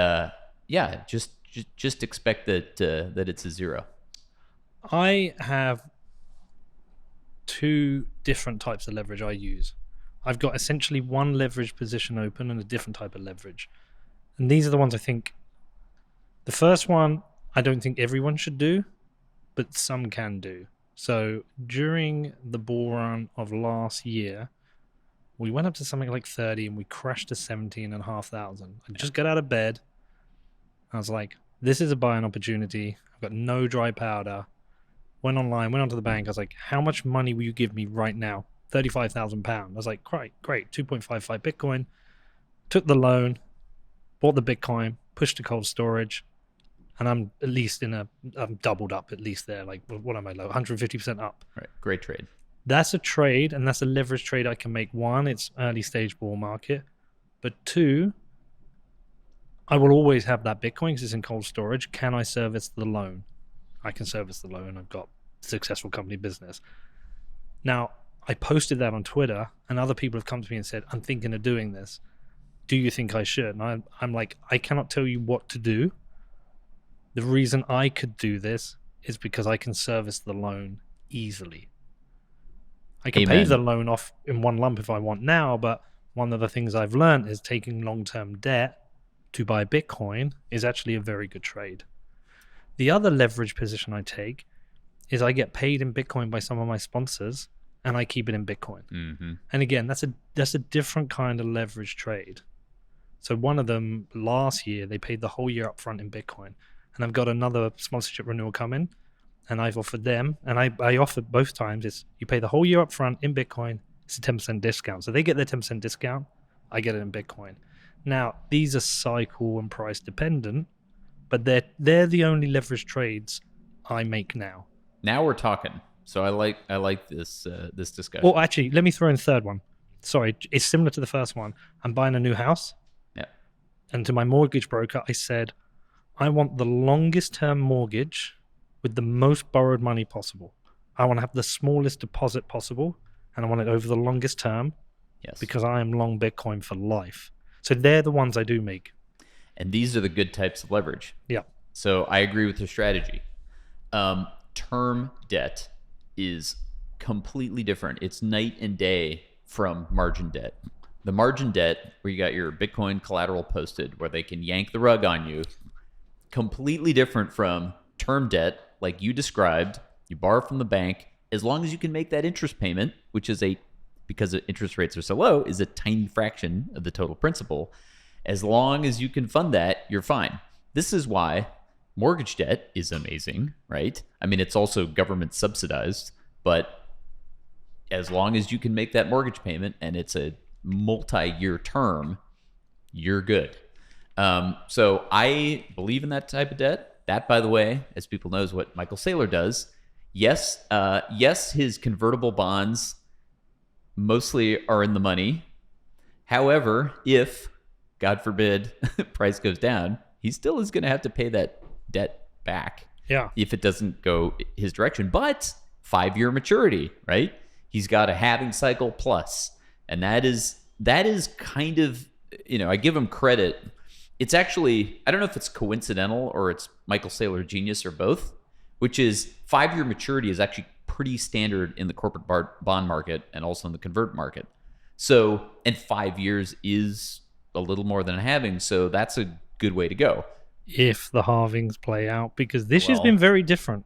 yeah, just expect that that it's a zero. I have 2 different types of leverage I use. I've got essentially one leverage position open and a different type of leverage. And these are the ones I think. The first one, I don't think everyone should do, but some can do. So during the bull run of last year, we went up to something like 30 and we crashed to 17,500. I just got out of bed. I was like, this is a buying opportunity. I've got no dry powder. Went online, went onto the bank. I was like, how much money will you give me right now? £35,000. I was like, great, 2.55 Bitcoin. Took the loan, bought the Bitcoin, pushed to cold storage, and I'm at least I'm doubled up at least there. Like, what am I, low? 150% up. Right. Great trade. That's a trade, and that's a leverage trade I can make. 1, it's early stage bull market. But 2, I will always have that Bitcoin because it's in cold storage. Can I service the loan? I can service the loan. I've got successful company business. Now, I posted that on Twitter, and other people have come to me and said, I'm thinking of doing this. Do you think I should? And I'm like, I cannot tell you what to do. The reason I could do this is because I can service the loan easily. I can pay the loan off in one lump if I want now, but one of the things I've learned is taking long-term debt to buy Bitcoin is actually a very good trade. The other leverage position I take is I get paid in Bitcoin by some of my sponsors and I keep it in Bitcoin. And again, that's a different kind of leverage trade. So one of them last year, they paid the whole year up front in Bitcoin. And I've got another sponsorship renewal coming and I've offered them, and I offered both times, it's you pay the whole year up front in Bitcoin, it's a 10% discount. So they get their 10% discount, I get it in Bitcoin. Now, these are cycle and price dependent, but they're the only leverage trades I make now. Now we're talking. So I like this this discussion. Well, actually, let me throw in a third one. Sorry, it's similar to the first one. I'm buying a new house. Yeah. And to my mortgage broker, I said, I want the longest term mortgage with the most borrowed money possible. I want to have the smallest deposit possible, and I want it over the longest term. Yes. Because I am long Bitcoin for life. So they're the ones I do make. And these are the good types of leverage. Yeah. So I agree with your strategy. Term debt is completely different. It's night and day from margin debt. The margin debt, where you got your Bitcoin collateral posted, where they can yank the rug on you, completely different from term debt, like you described. You borrow from the bank, as long as you can make that interest payment, which is because interest rates are so low, is a tiny fraction of the total principal. As long as you can fund that, you're fine. This is why mortgage debt is amazing, right? I mean, it's also government subsidized, but as long as you can make that mortgage payment and it's a multi-year term, you're good. So I believe in that type of debt. That, by the way, as people know, is what Michael Saylor does. Yes, his convertible bonds mostly are in the money. However, if, God forbid, price goes down, he still is going to have to pay that debt back. Yeah. If it doesn't go his direction. But 5-year maturity, right? He's got a halving cycle plus. And that is kind of, I give him credit. It's actually, I don't know if it's coincidental or it's Michael Saylor genius or both, which is 5-year maturity is actually pretty standard in the corporate bond market and also in the convert market. So, and 5 years is a little more than a halving. So that's a good way to go. If the halvings play out, because this year's Well, been very different.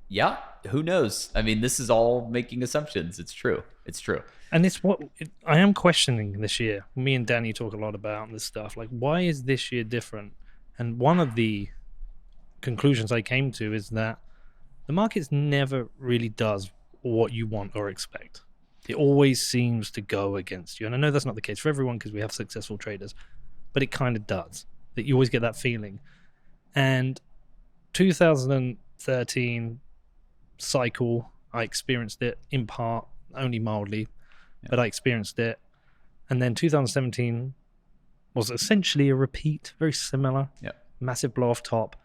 Yeah, who knows? I mean, this is all making assumptions. It's true. It's true. And it's what I am questioning this year. Me and Danny talk a lot about this stuff. Like, why is this year different? And one of the conclusions I came to is that the markets never really does what you want or expect. It always seems to go against you. And I know that's not the case for everyone because we have successful traders, but it kind of does. That you always get that feeling. And 2013 cycle, I experienced it in part, only mildly, but I experienced it. And then 2017 was essentially a repeat, very similar, massive blow off top.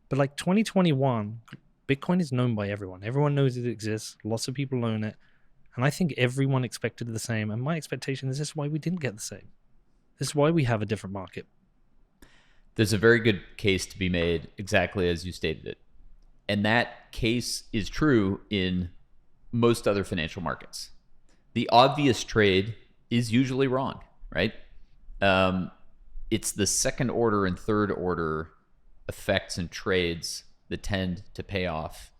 But like 2021, Bitcoin is known by everyone. Everyone knows it exists. Lots of people own it. And I think everyone expected the same. And my expectation is this is why we didn't get the same. This is why we have a different market. There's a very good case to be made exactly as you stated it. And that case is true in most other financial markets. The obvious trade is usually wrong, right? It's the second order and third order effects and trades that tend to pay off.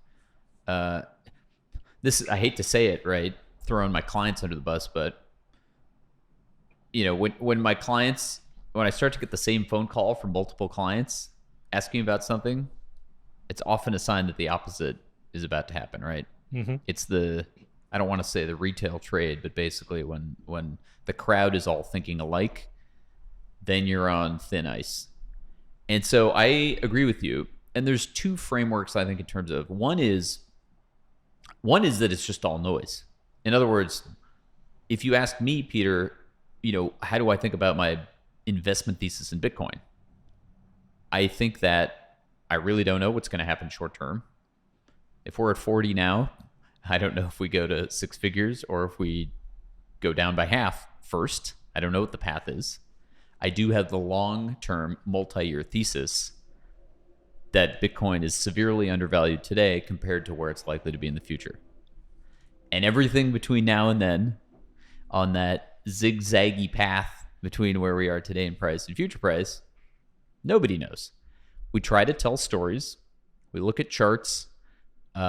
This, I hate to say it, right? Throwing my clients under the bus, but when I start to get the same phone call from multiple clients asking about something, it's often a sign that the opposite is about to happen, right? Mm-hmm. It's I don't want to say the retail trade, but basically when the crowd is all thinking alike, then you're on thin ice. And so I agree with you. And there's two frameworks, I think, in terms of one is that it's just all noise. In other words, if you ask me, Peter, how do I think about my investment thesis in Bitcoin? I think that I really don't know what's going to happen short term. If we're at 40 now, I don't know if we go to six figures or if we go down by half first. I don't know what the path is. I do have the long-term multi-year thesis that Bitcoin is severely undervalued today compared to where it's likely to be in the future. And everything between now and then on that zigzaggy path between where we are today in price and future price, nobody knows. We try to tell stories. We look at charts. We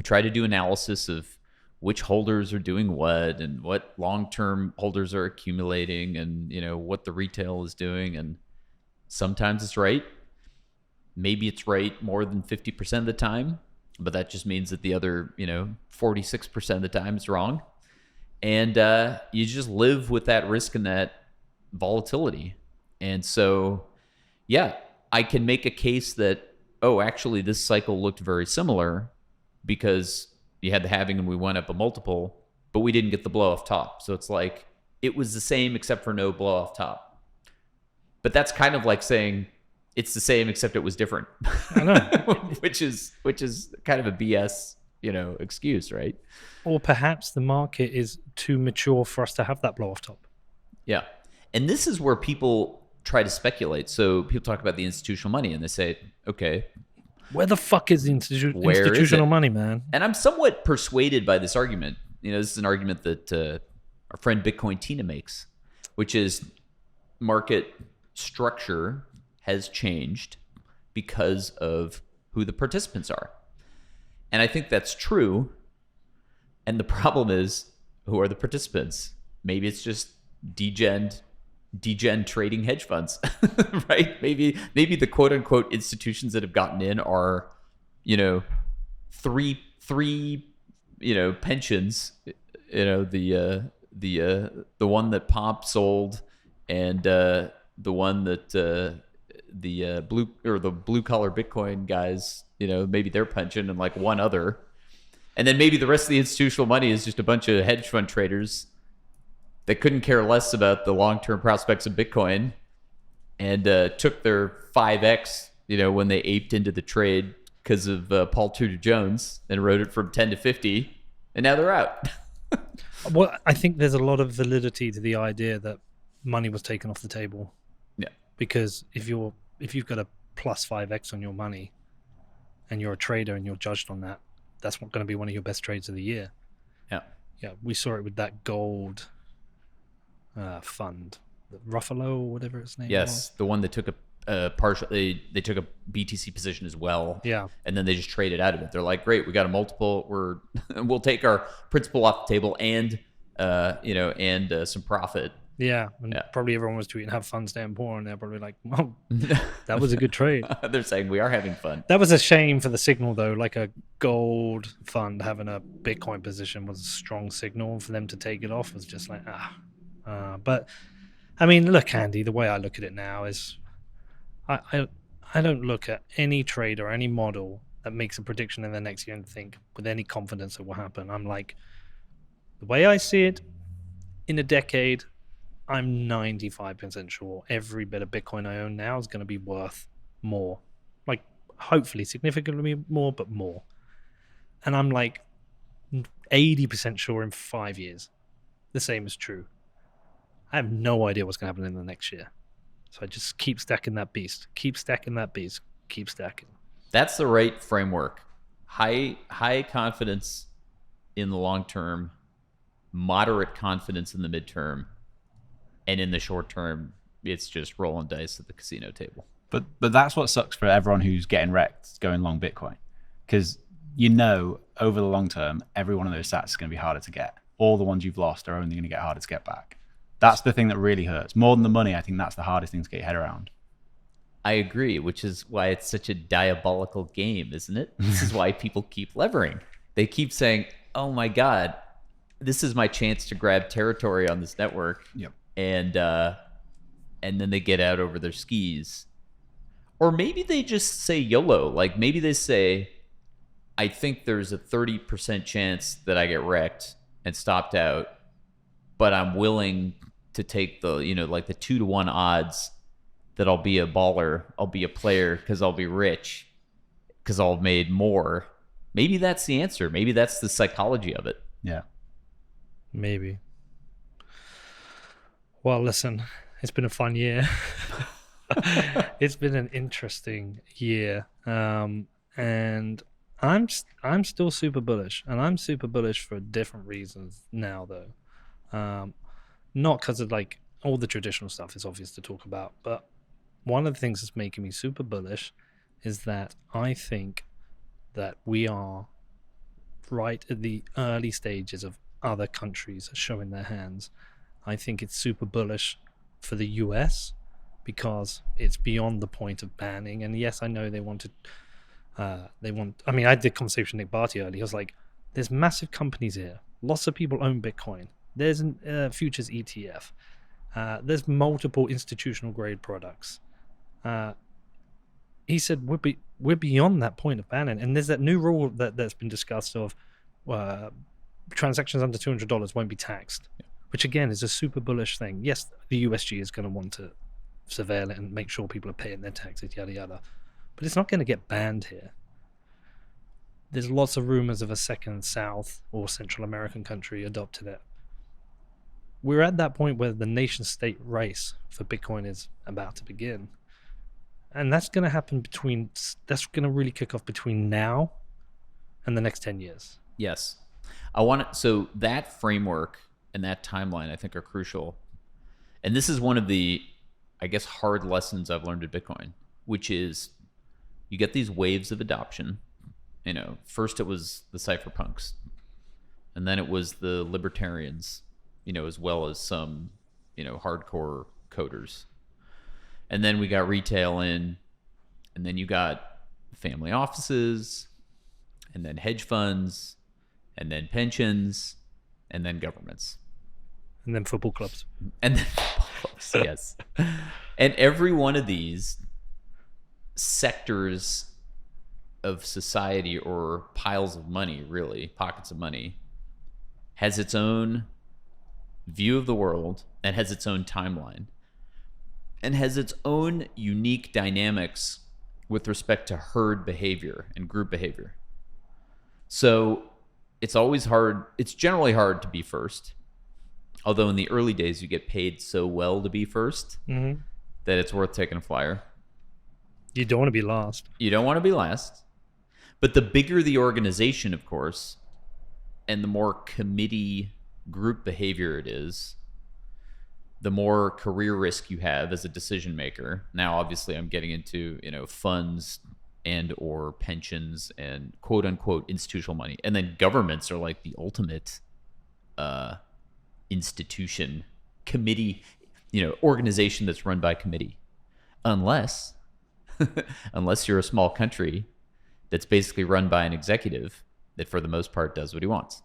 try to do analysis of which holders are doing what and what long-term holders are accumulating and, what the retail is doing. And sometimes it's right. Maybe it's right more than 50% of the time, but that just means that the other, 46% of the time it's wrong. And you just live with that risk and that volatility. And so, yeah, I can make a case that, actually this cycle looked very similar because you had the halving and we went up a multiple, but we didn't get the blow off top. So it's like it was the same except for no blow off top. But that's kind of like saying it's the same except it was different. I know. which is kind of a BS, excuse, right? Or perhaps the market is too mature for us to have that blow off top. Yeah. And this is where people try to speculate. So people talk about the institutional money and they say, okay, where the fuck is the institutional money, man? And I'm somewhat persuaded by this argument. This is an argument that our friend Bitcoin Tina makes, which is market structure has changed because of who the participants are. And I think that's true. And the problem is, who are the participants? Maybe it's just degen trading hedge funds, right? Maybe the quote unquote institutions that have gotten in are, three pensions, the one that Pomp sold and the one that the blue collar Bitcoin guys, maybe they're pension and like one other. And then maybe the rest of the institutional money is just a bunch of hedge fund traders that couldn't care less about the long-term prospects of Bitcoin and took their 5x, when they aped into the trade because of Paul Tudor Jones and rode it from 10 to 50, and now they're out. Well, I think there's a lot of validity to the idea that money was taken off the table. Yeah. Because if you've got a plus 5x on your money and you're a trader and you're judged on that, that's going to be one of your best trades of the year. Yeah. we saw it with that gold fund, the Ruffalo or whatever its name was. Yes, the one that took a partial. They took a BTC position as well. Yeah. And then they just traded out of it. They're like, great, we got a multiple. We'll take our principal off the table and some profit. Yeah, and probably everyone was tweeting, have fun staying poor, and they're probably like, well, that was a good trade. They're saying we are having fun. That was a shame for the signal, though. Like a gold fund having a Bitcoin position was a strong signal. For them to take it off was just like, But, I mean, look, Andy, the way I look at it now is I don't look at any trade or any model that makes a prediction in the next year and think with any confidence it will happen. I'm like, the way I see it, in a decade, I'm 95% sure every bit of Bitcoin I own now is going to be worth more. Like, hopefully significantly more, but more. And I'm like 80% sure in 5 years the same is true. I have no idea what's going to happen in the next year. So I just keep stacking that beast. Keep stacking that beast. Keep stacking. That's the right framework. High confidence in the long term, moderate confidence in the midterm, and in the short term, it's just rolling dice at the casino table. But that's what sucks for everyone who's getting wrecked going long Bitcoin, because over the long term, every one of those sats is going to be harder to get. All the ones you've lost are only going to get harder to get back. That's the thing that really hurts. More than the money, I think that's the hardest thing to get your head around. I agree, which is why it's such a diabolical game, isn't it? This is why people keep levering. They keep saying, oh my God, this is my chance to grab territory on this network. Yep. And then they get out over their skis. Or maybe they just say YOLO. Like maybe they say, I think there's a 30% chance that I get wrecked and stopped out, but I'm willing to take the 2-to-1 odds that I'll be a baller, I'll be a player because I'll be rich, because I'll have made more. Maybe that's the answer. Maybe that's the psychology of it. Yeah. Maybe. Well, listen, it's been a fun year. It's been an interesting year. And I'm still super bullish, and I'm super bullish for different reasons now, though. Not because of like all the traditional stuff is obvious to talk about, but one of the things that's making me super bullish is that I think that we are right at the early stages of other countries showing their hands. I think it's super bullish for the US because it's beyond the point of banning. And yes, I know they want I did a conversation with Nick Barty earlier. He was like, there's massive companies here. Lots of people own Bitcoin. There's a futures ETF. There's multiple institutional grade products. He said, we're beyond that point of banning. And there's that new rule that's been discussed of transactions under $200 won't be taxed, which again is a super bullish thing. Yes, the USG is going to want to surveil it and make sure people are paying their taxes, yada, yada. But it's not going to get banned here. There's lots of rumors of a second South or Central American country adopting it. We're at that point where the nation state race for Bitcoin is about to begin. And that's going to happen that's going to really kick off between now and the next 10 years. Yes. So that framework and that timeline, I think, are crucial. And this is one of the, I guess, hard lessons I've learned at Bitcoin, which is you get these waves of adoption. First it was the cypherpunks, and then it was the libertarians, as well as some, hardcore coders. And then we got retail in, and then you got family offices, and then hedge funds, and then pensions, and then governments. And then football clubs. And then football clubs, yes. And every one of these sectors of society, or piles of money, really, pockets of money, has its own view of the world and has its own timeline and has its own unique dynamics with respect to herd behavior and group behavior. So it's always hard. It's generally hard to be first. Although in the early days, you get paid so well to be first that it's worth taking a flyer. You don't want to be last. You don't want to be last. But the bigger the organization, of course, and the more committee group behavior it is, the more career risk you have as a decision maker. Now, obviously, I'm getting into, funds and or pensions and quote unquote institutional money. And then governments are like the ultimate institution, committee, organization that's run by committee. Unless you're a small country that's basically run by an executive that for the most part does what he wants.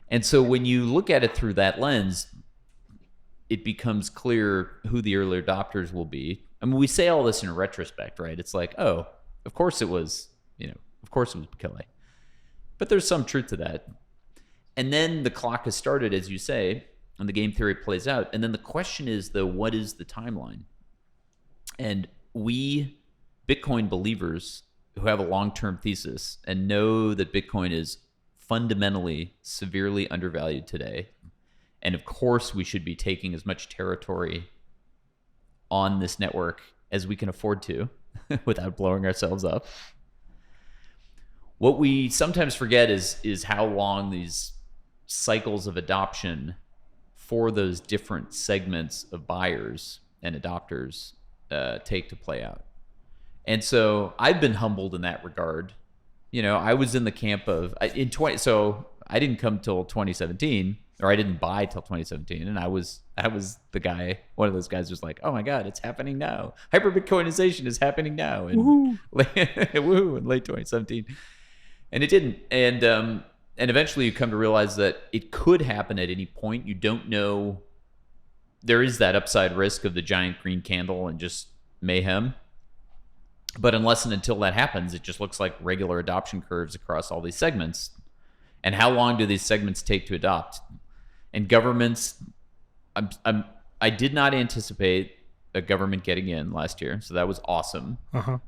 And so when you look at it through that lens, it becomes clear who the early adopters will be. I mean, we say all this in retrospect, right? It's like, oh, of course it was Bekele. But there's some truth to that. And then the clock has started, as you say, and the game theory plays out. And then the question is, though, what is the timeline? And we Bitcoin believers who have a long-term thesis and know that Bitcoin is fundamentally severely undervalued today, and of course we should be taking as much territory on this network as we can afford to without blowing ourselves up. What we sometimes forget is how long these cycles of adoption for those different segments of buyers and adopters take to play out. And so I've been humbled in that regard. I was in the camp of so I didn't come till 2017, or I didn't buy till 2017, and I was the guy, one of those guys who's like, oh my god, it's happening now. Hyper Bitcoinization is happening now, and woohoo, in late 2017, and it didn't. And eventually you come to realize that it could happen at any point. You don't know. There is that upside risk of the giant green candle and just mayhem. But unless and until that happens, it just looks like regular adoption curves across all these segments. And how long do these segments take to adopt? And governments, I did not anticipate a government getting in last year, so that was awesome. Uh-huh.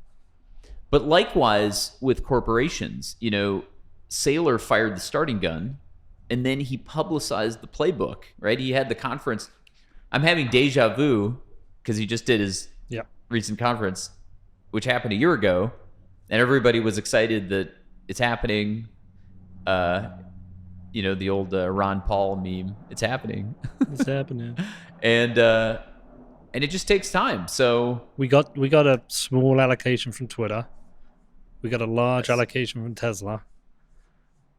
But likewise with corporations, Saylor fired the starting gun, and then he publicized the playbook, right? He had the conference. I'm having deja vu because he just did his recent conference, which happened a year ago, and everybody was excited that it's happening. The old Ron Paul meme. It's happening. It's happening. And it just takes time. So we got a small allocation from Twitter. We got a large allocation from Tesla.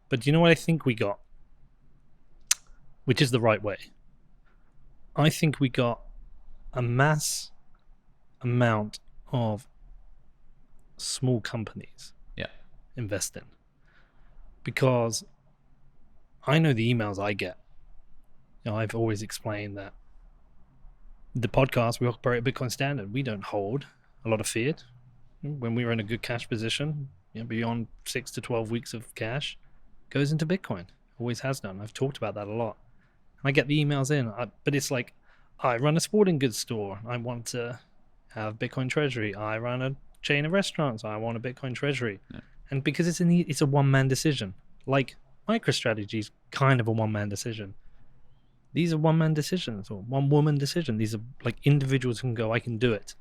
But do you know what I think we got? Which is the right way. I think we got a mass amount of small companies invest in. Because I know the emails I get. I've always explained that the podcast, we operate at Bitcoin Standard. We don't hold a lot of fiat. When we are in a good cash position, beyond 6 to 12 weeks of cash, goes into Bitcoin. Always has done. I've talked about that a lot. And I get the emails in, but it's like, I run a sporting goods store. I want to have Bitcoin treasury. I run a chain of restaurants. I want a Bitcoin treasury. Yeah. And because it's a one-man decision. Like MicroStrategy is kind of a one-man decision. These are one-man decisions or one-woman decision. These are like individuals who can go, I can do it.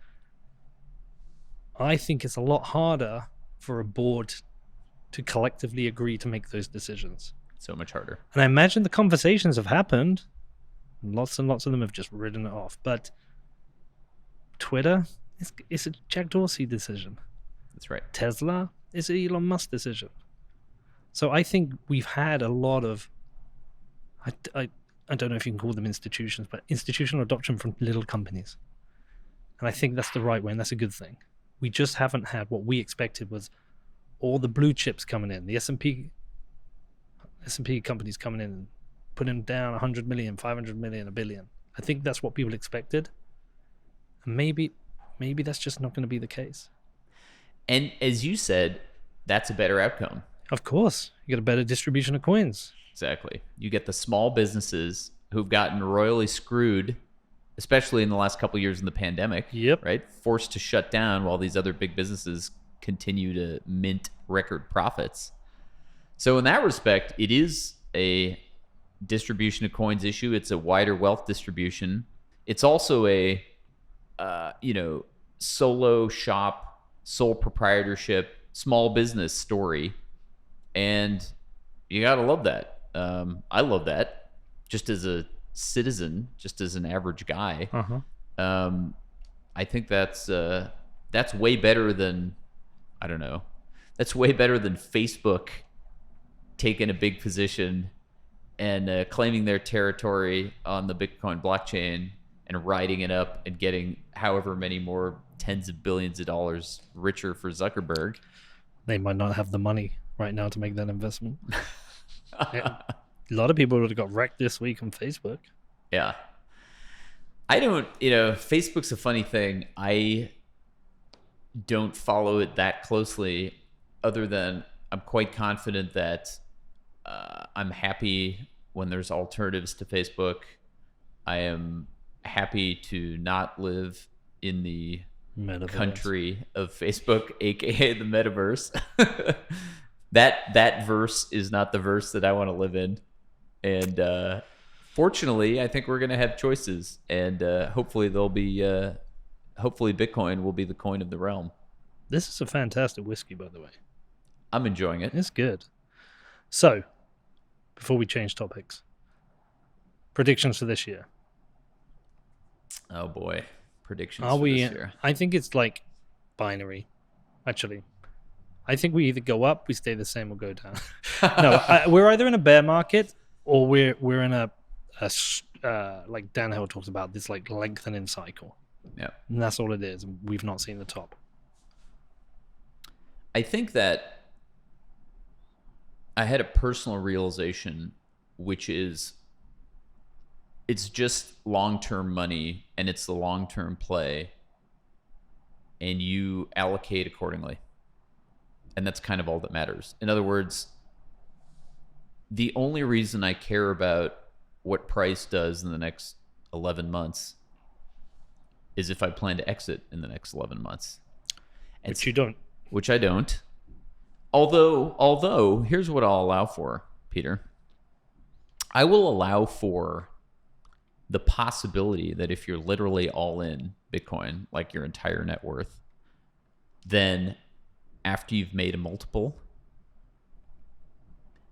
I think it's a lot harder for a board to collectively agree to make those decisions. So much harder. And I imagine the conversations have happened. Lots and lots of them have just written it off. But Twitter, it's a Jack Dorsey decision. That's right. Tesla is an Elon Musk decision. So I think we've had a lot of, I don't know if you can call them institutions, but institutional adoption from little companies. And I think that's the right way, and that's a good thing. We just haven't had what we expected was all the blue chips coming in, the S&P companies coming in and putting down 100 million, 500 million, $1 billion. I think that's what people expected. And maybe that's just not going to be the case. And as you said, that's a better outcome. Of course. You get a better distribution of coins. Exactly. You get the small businesses who've gotten royally screwed, especially in the last couple of years in the pandemic. Yep. Right? Forced to shut down while these other big businesses continue to mint record profits. So in that respect, it is a distribution of coins issue. It's a wider wealth distribution. It's also a, solo shop, sole proprietorship, small business story. And you got to love that. I love that. Just as a citizen, just as an average guy, I think that's way better than, I don't know. That's way better than Facebook taking a big position and claiming their territory on the Bitcoin blockchain and riding it up and getting however many more tens of billions of dollars richer for Zuckerberg. They might not have the money right now to make that investment. Yeah. A lot of people would have got wrecked this week on Facebook. Yeah. I don't, Facebook's a funny thing. I don't follow it that closely, other than I'm quite confident that I'm happy when there's alternatives to Facebook. I am happy to not live in the Metaverse. Country of Facebook, aka the metaverse. that verse is not the verse that I want to live in. And fortunately, I think we're going to have choices, and hopefully hopefully Bitcoin will be the coin of the realm. This is a fantastic whiskey, by the way. I'm enjoying it. It's good. So, before we change topics, predictions for this year. Oh boy, predictions Are for we? this year. I think it's like binary. Actually, I think we either go up, we stay the same, or go down. No, we're either in a bear market or we're in a like Dan Hill talks about, this like lengthening cycle. Yeah, and that's all it is. We've not seen the top. I think that I had a personal realization, which is it's just long-term money, and it's the long-term play, and you allocate accordingly. And that's kind of all that matters. In other words, the only reason I care about what price does in the next 11 months is if I plan to exit in the next 11 months. And Which you don't. Which I don't. Although, here's what I'll allow for, Peter. I will allow for the possibility that if you're literally all in Bitcoin, like your entire net worth, then after you've made a multiple,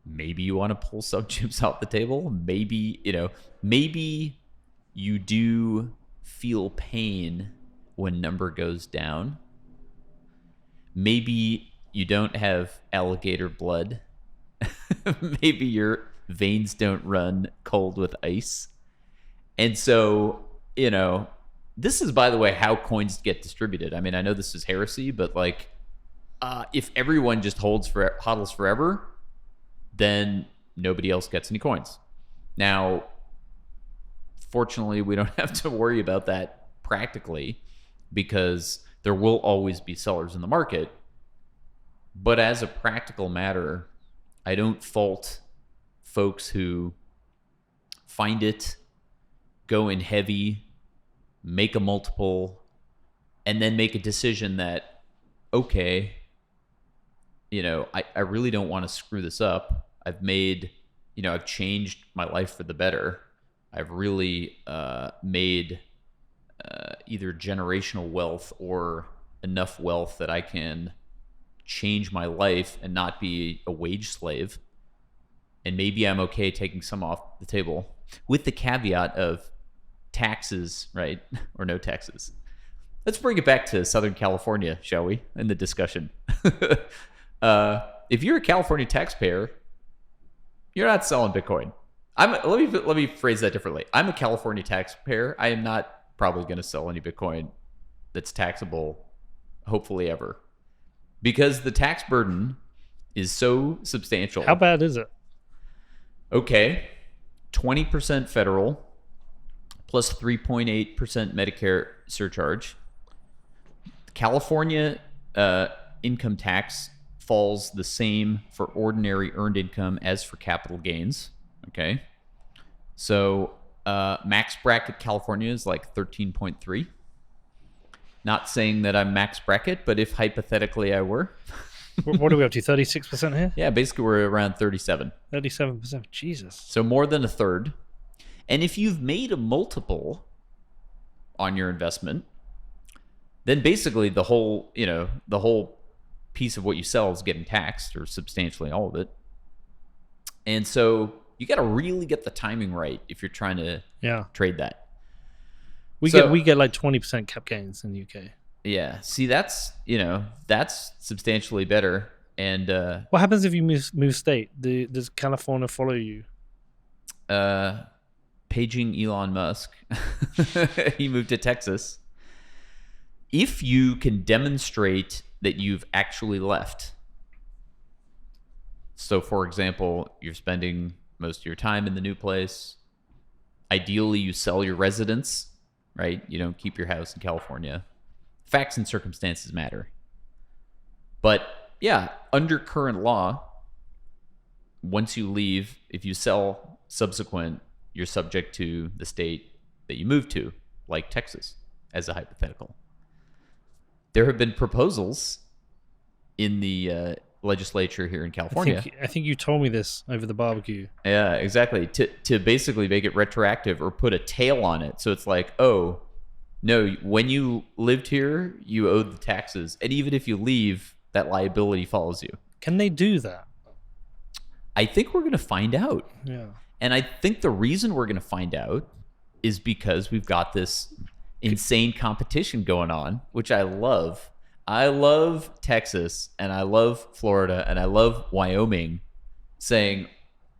maybe you want to pull some chips off the table. Maybe you do feel pain when number goes down. Maybe you don't have alligator blood. Maybe your veins don't run cold with ice. And so, this is, by the way, how coins get distributed. I mean, I know this is heresy, but like, if everyone just hodls forever, then nobody else gets any coins. Now, fortunately, we don't have to worry about that practically, because there will always be sellers in the market. But as a practical matter, I don't fault folks who find it, go in heavy, make a multiple, and then make a decision that, okay, I really don't want to screw this up. I've changed my life for the better. I've really made either generational wealth or enough wealth that I can change my life and not be a wage slave. And maybe I'm okay taking some off the table, with the caveat of taxes, right? Or no taxes. Let's bring it back to Southern California, shall we, in the discussion. If you're a California taxpayer, you're not selling Bitcoin. Let me phrase that differently. I'm a California taxpayer. I am not probably going to sell any Bitcoin that's taxable, hopefully ever, because the tax burden is so substantial. How bad is it? Okay, 20% federal plus 3.8% Medicare surcharge. California income tax falls the same for ordinary earned income as for capital gains. Okay, so max bracket California is like 13.3. Not saying that I'm max bracket, but if hypothetically I were. What are we up to? 36% here? Yeah, basically we're around 37. 37%. Jesus. So more than a third. And if you've made a multiple on your investment, then basically the whole piece of what you sell is getting taxed, or substantially all of it. And so you got to really get the timing right if you're trying to Yeah. trade that. We So- get like 20% cap gains in the UK. Yeah. See, that's substantially better. And What happens if you move state? Does California follow you? paging Elon Musk, he moved to Texas. If you can demonstrate that you've actually left, so for example, you're spending most of your time in the new place, ideally you sell your residence, right? You don't keep your house in California. Facts and circumstances matter. But yeah, under current law, once you leave, if you sell subsequent, you're subject to the state that you moved to, like Texas, as a hypothetical. There have been proposals in the legislature here in California. I think you told me this over the barbecue. Yeah, exactly. To basically make it retroactive or put a tail on it. So it's like, oh, no, when you lived here, you owed the taxes. And even if you leave, that liability follows you. Can they do that? I think we're going to find out. Yeah. And I think the reason we're going to find out is because we've got this insane competition going on, which I love. I love Texas and I love Florida and I love Wyoming saying,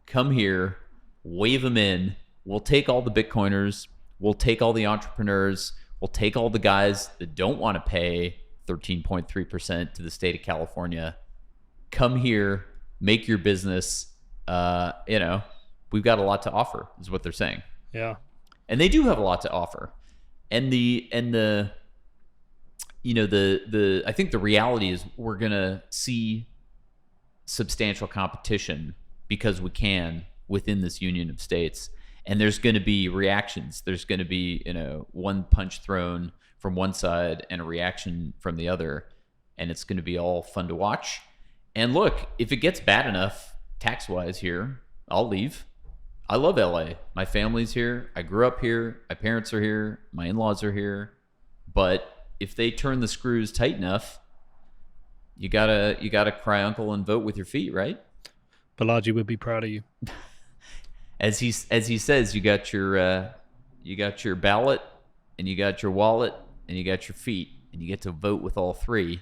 come here, wave them in. We'll take all the Bitcoiners. We'll take all the entrepreneurs. We'll take all the guys that don't want to pay 13.3% to the state of California. Come here, make your business. We've got a lot to offer, is what they're saying. Yeah. And they do have a lot to offer. And I think the reality is we're gonna see substantial competition because we can within this union of states. And there's gonna be reactions. There's gonna be, one punch thrown from one side and a reaction from the other. And it's gonna be all fun to watch. And look, if it gets bad enough tax-wise here, I'll leave. I love LA. My family's here. I grew up here. My parents are here. My in-laws are here. But if they turn the screws tight enough, you gotta cry uncle and vote with your feet, right? Balaji would be proud of you. As he says, you got your ballot, and you got your wallet, and you got your feet, and you get to vote with all three,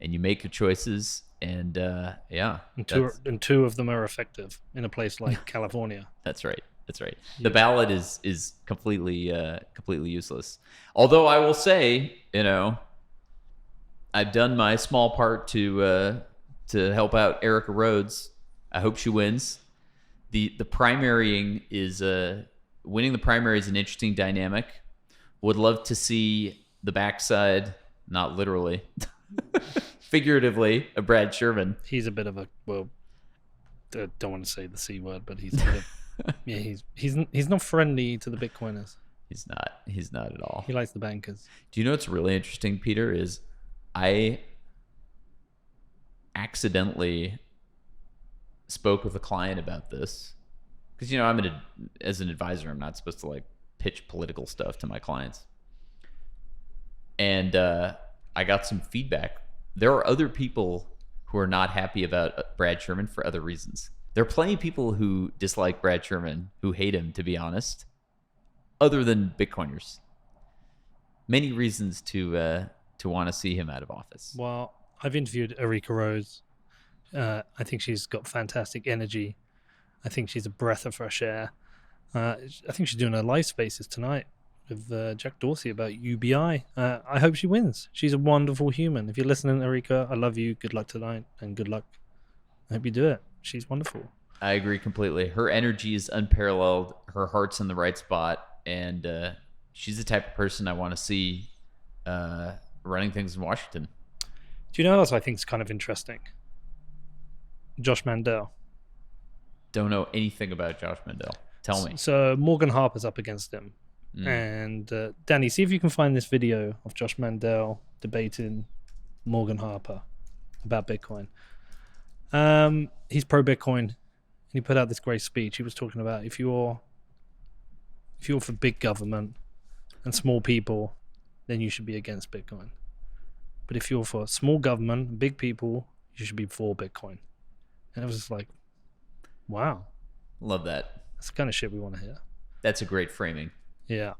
and you make your choices. And And two of them are effective in a place like California. That's right. The ballot is completely useless. Although I will say, I've done my small part to help out Erica Rhodes. I hope she wins. The primarying is winning the primary is an interesting dynamic. Would love to see the backside, not literally. Figuratively, of Brad Sherman. He's a bit of I don't want to say the C word, but he's a bit of, he's not friendly to the Bitcoiners. He's not at all. He likes the bankers. Do you know what's really interesting, Peter, is I accidentally spoke with a client about this because as an advisor, I'm not supposed to pitch political stuff to my clients, and I got some feedback. There are other people who are not happy about Brad Sherman for other reasons. There are plenty of people who dislike Brad Sherman, who hate him, to be honest, other than Bitcoiners. Many reasons to want to see him out of office. Well, I've interviewed Erica Rose. I think she's got fantastic energy. I think she's a breath of fresh air. I think she's doing her live spaces tonight with Jack Dorsey about UBI. I hope she wins. She's a wonderful human. If you're listening, Erica, I love you. Good luck tonight, and good luck. I hope you do it. She's wonderful. I agree completely. Her energy is unparalleled. Her heart's in the right spot, and she's the type of person I want to see running things in Washington. Do you know what else I think is kind of interesting? Josh Mandel. Don't know anything about Josh Mandel. Tell me. So Morgan Harper's up against him. And Danny, see if you can find this video of Josh Mandel debating Morgan Harper about Bitcoin. He's pro Bitcoin, and he put out this great speech. He was talking about if you're for big government and small people, then you should be against Bitcoin. But if you're for small government and big people, you should be for Bitcoin. And it was just like, wow. Love that. That's the kind of shit we want to hear. That's a great framing. Yeah.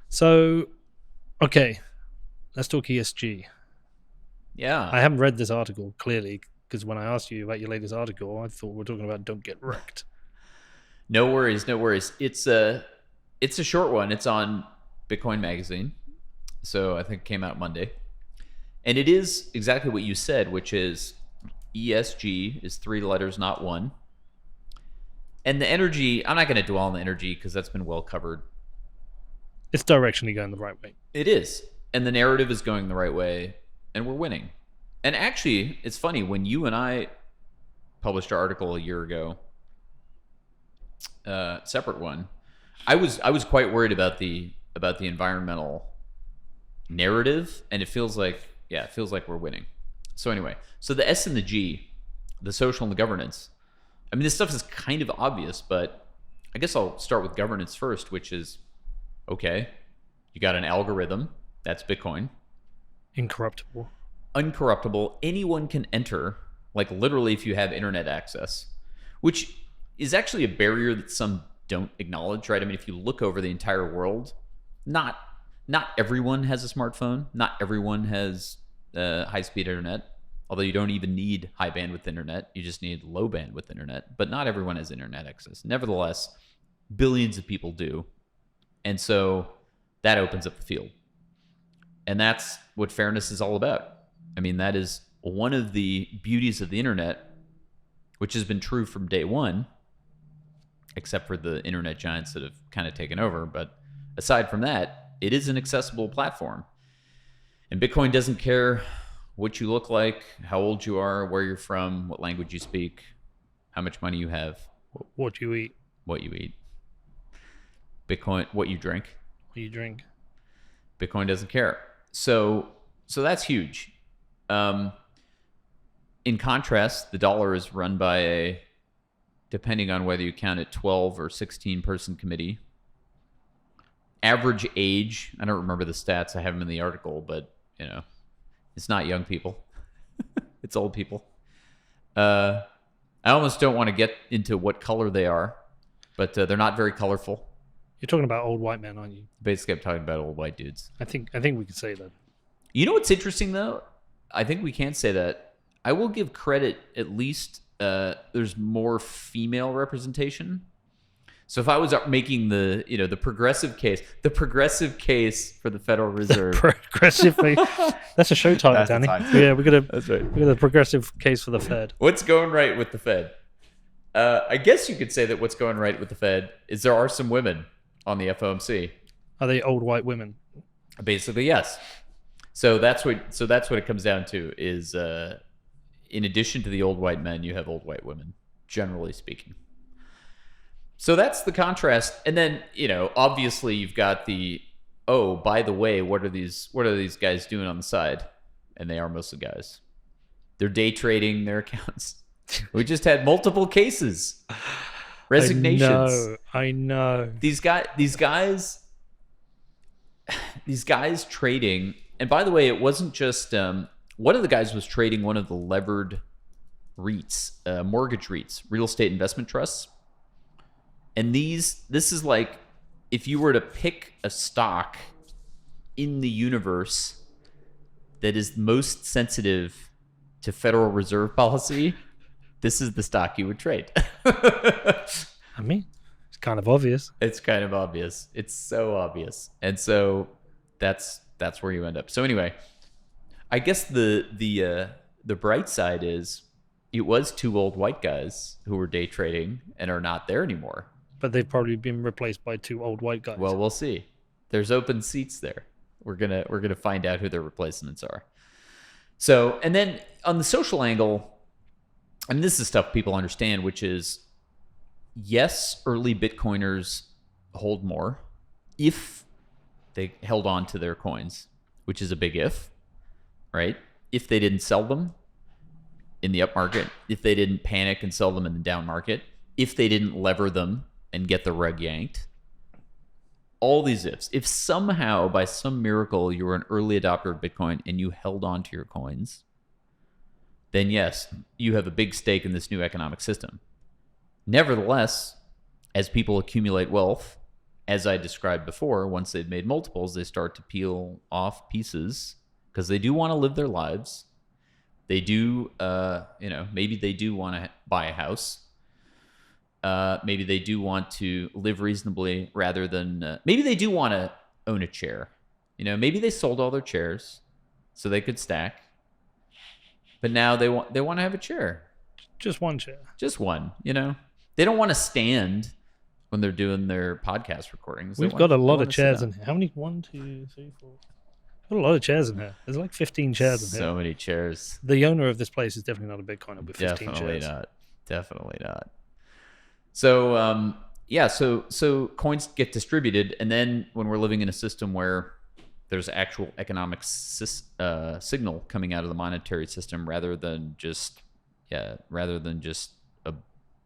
So, okay, let's talk ESG. Yeah. I haven't read this article clearly because when I asked you about your latest article, I thought we were talking about don't get wrecked. No worries. It's a short one. It's on Bitcoin Magazine. So I think it came out Monday. And it is exactly what you said, which is ESG is 3 letters, not 1. And the energy, I'm not going to dwell on the energy because that's been well covered. It's directionally going the right way. It is. And the narrative is going the right way, and we're winning. And actually, it's funny, when you and I published our article a year ago, separate one, I was quite worried about the environmental narrative, and it feels like we're winning. So anyway, so the S and the G, the social and the governance. I mean, this stuff is kind of obvious, but I guess I'll start with governance first, which is, okay, you got an algorithm, that's Bitcoin. Incorruptible. Uncorruptible. Anyone can enter, like literally if you have internet access, which is actually a barrier that some don't acknowledge, right? I mean, if you look over the entire world, not everyone has a smartphone. Not everyone has high-speed internet, although you don't even need high bandwidth internet. You just need low bandwidth internet, but not everyone has internet access. Nevertheless, billions of people do. And so that opens up the field. And that's what fairness is all about. I mean, that is one of the beauties of the internet, which has been true from day one, except for the internet giants that have kind of taken over. But aside from that, it is an accessible platform. And Bitcoin doesn't care what you look like, how old you are, where you're from, what language you speak, how much money you have, What you eat. what you eat. Bitcoin, what you drink. What you drink. Bitcoin doesn't care. So that's huge. In contrast, the dollar is run by a, depending on whether you count it, 12 or 16 person committee. Average age, I don't remember the stats, I have them in the article, but you know, it's not young people. It's old people. I almost don't want to get into what color they are, but they're not very colorful. You're talking about old white men, aren't you? Basically, I'm talking about old white dudes. I think we can say that. You know what's interesting, though? I think we can say that. I will give credit, at least there's more female representation. So if I was making the progressive case for the Federal Reserve. Progressively. That's a show title, That's the Danny. title. Yeah, That's right. we got a progressive case for the Fed. What's going right with the Fed? I guess you could say that what's going right with the Fed is there are some women on the FOMC. Are they old white women? Basically, yes. So that's what it comes down to is in addition to the old white men, you have old white women, generally speaking. So that's the contrast. And then, obviously you've got the, oh, by the way, what are these guys doing on the side? And they are mostly guys. They're day trading their accounts. We just had multiple cases. Resignations. I know. These guys trading. And by the way, it wasn't just one of the guys was trading one of the levered REITs, mortgage REITs, real estate investment trusts. And this is like if you were to pick a stock in the universe that is most sensitive to Federal Reserve policy, this is the stock you would trade. I mean, it's kind of obvious. It's kind of obvious. It's so obvious. And so that's where you end up. So anyway, I guess the bright side is it was 2 old white guys who were day trading and are not there anymore. But they've probably been replaced by 2 old white guys. Well, we'll see. There's open seats there. We're gonna find out who their replacements are. So, and then on the social angle, I mean, this is stuff people understand, which is, yes, early Bitcoiners hold more if they held on to their coins, which is a big if, right? If they didn't sell them in the up market, if they didn't panic and sell them in the down market, if they didn't lever them and get the rug yanked, all these ifs. If somehow, by some miracle, you were an early adopter of Bitcoin and you held on to your coins, then yes, you have a big stake in this new economic system. Nevertheless, as people accumulate wealth, as I described before, once they've made multiples, they start to peel off pieces because they do want to live their lives. They do, maybe they do want to buy a house. Maybe they do want to live reasonably rather than, maybe they do want to own a chair. Maybe they sold all their chairs so they could stack. But now they want to have a chair. Just one chair. Just one, They don't want to stand when they're doing their podcast recordings. We've got a lot of chairs in here. How many? 1, 2, 3, 4. Got a lot of chairs in here. There's like 15 chairs in here. So many chairs. The owner of this place is definitely not a Bitcoiner with 15 chairs. Definitely not. So, so coins get distributed. And then when we're living in a system where there's actual economic signal coming out of the monetary system rather than just a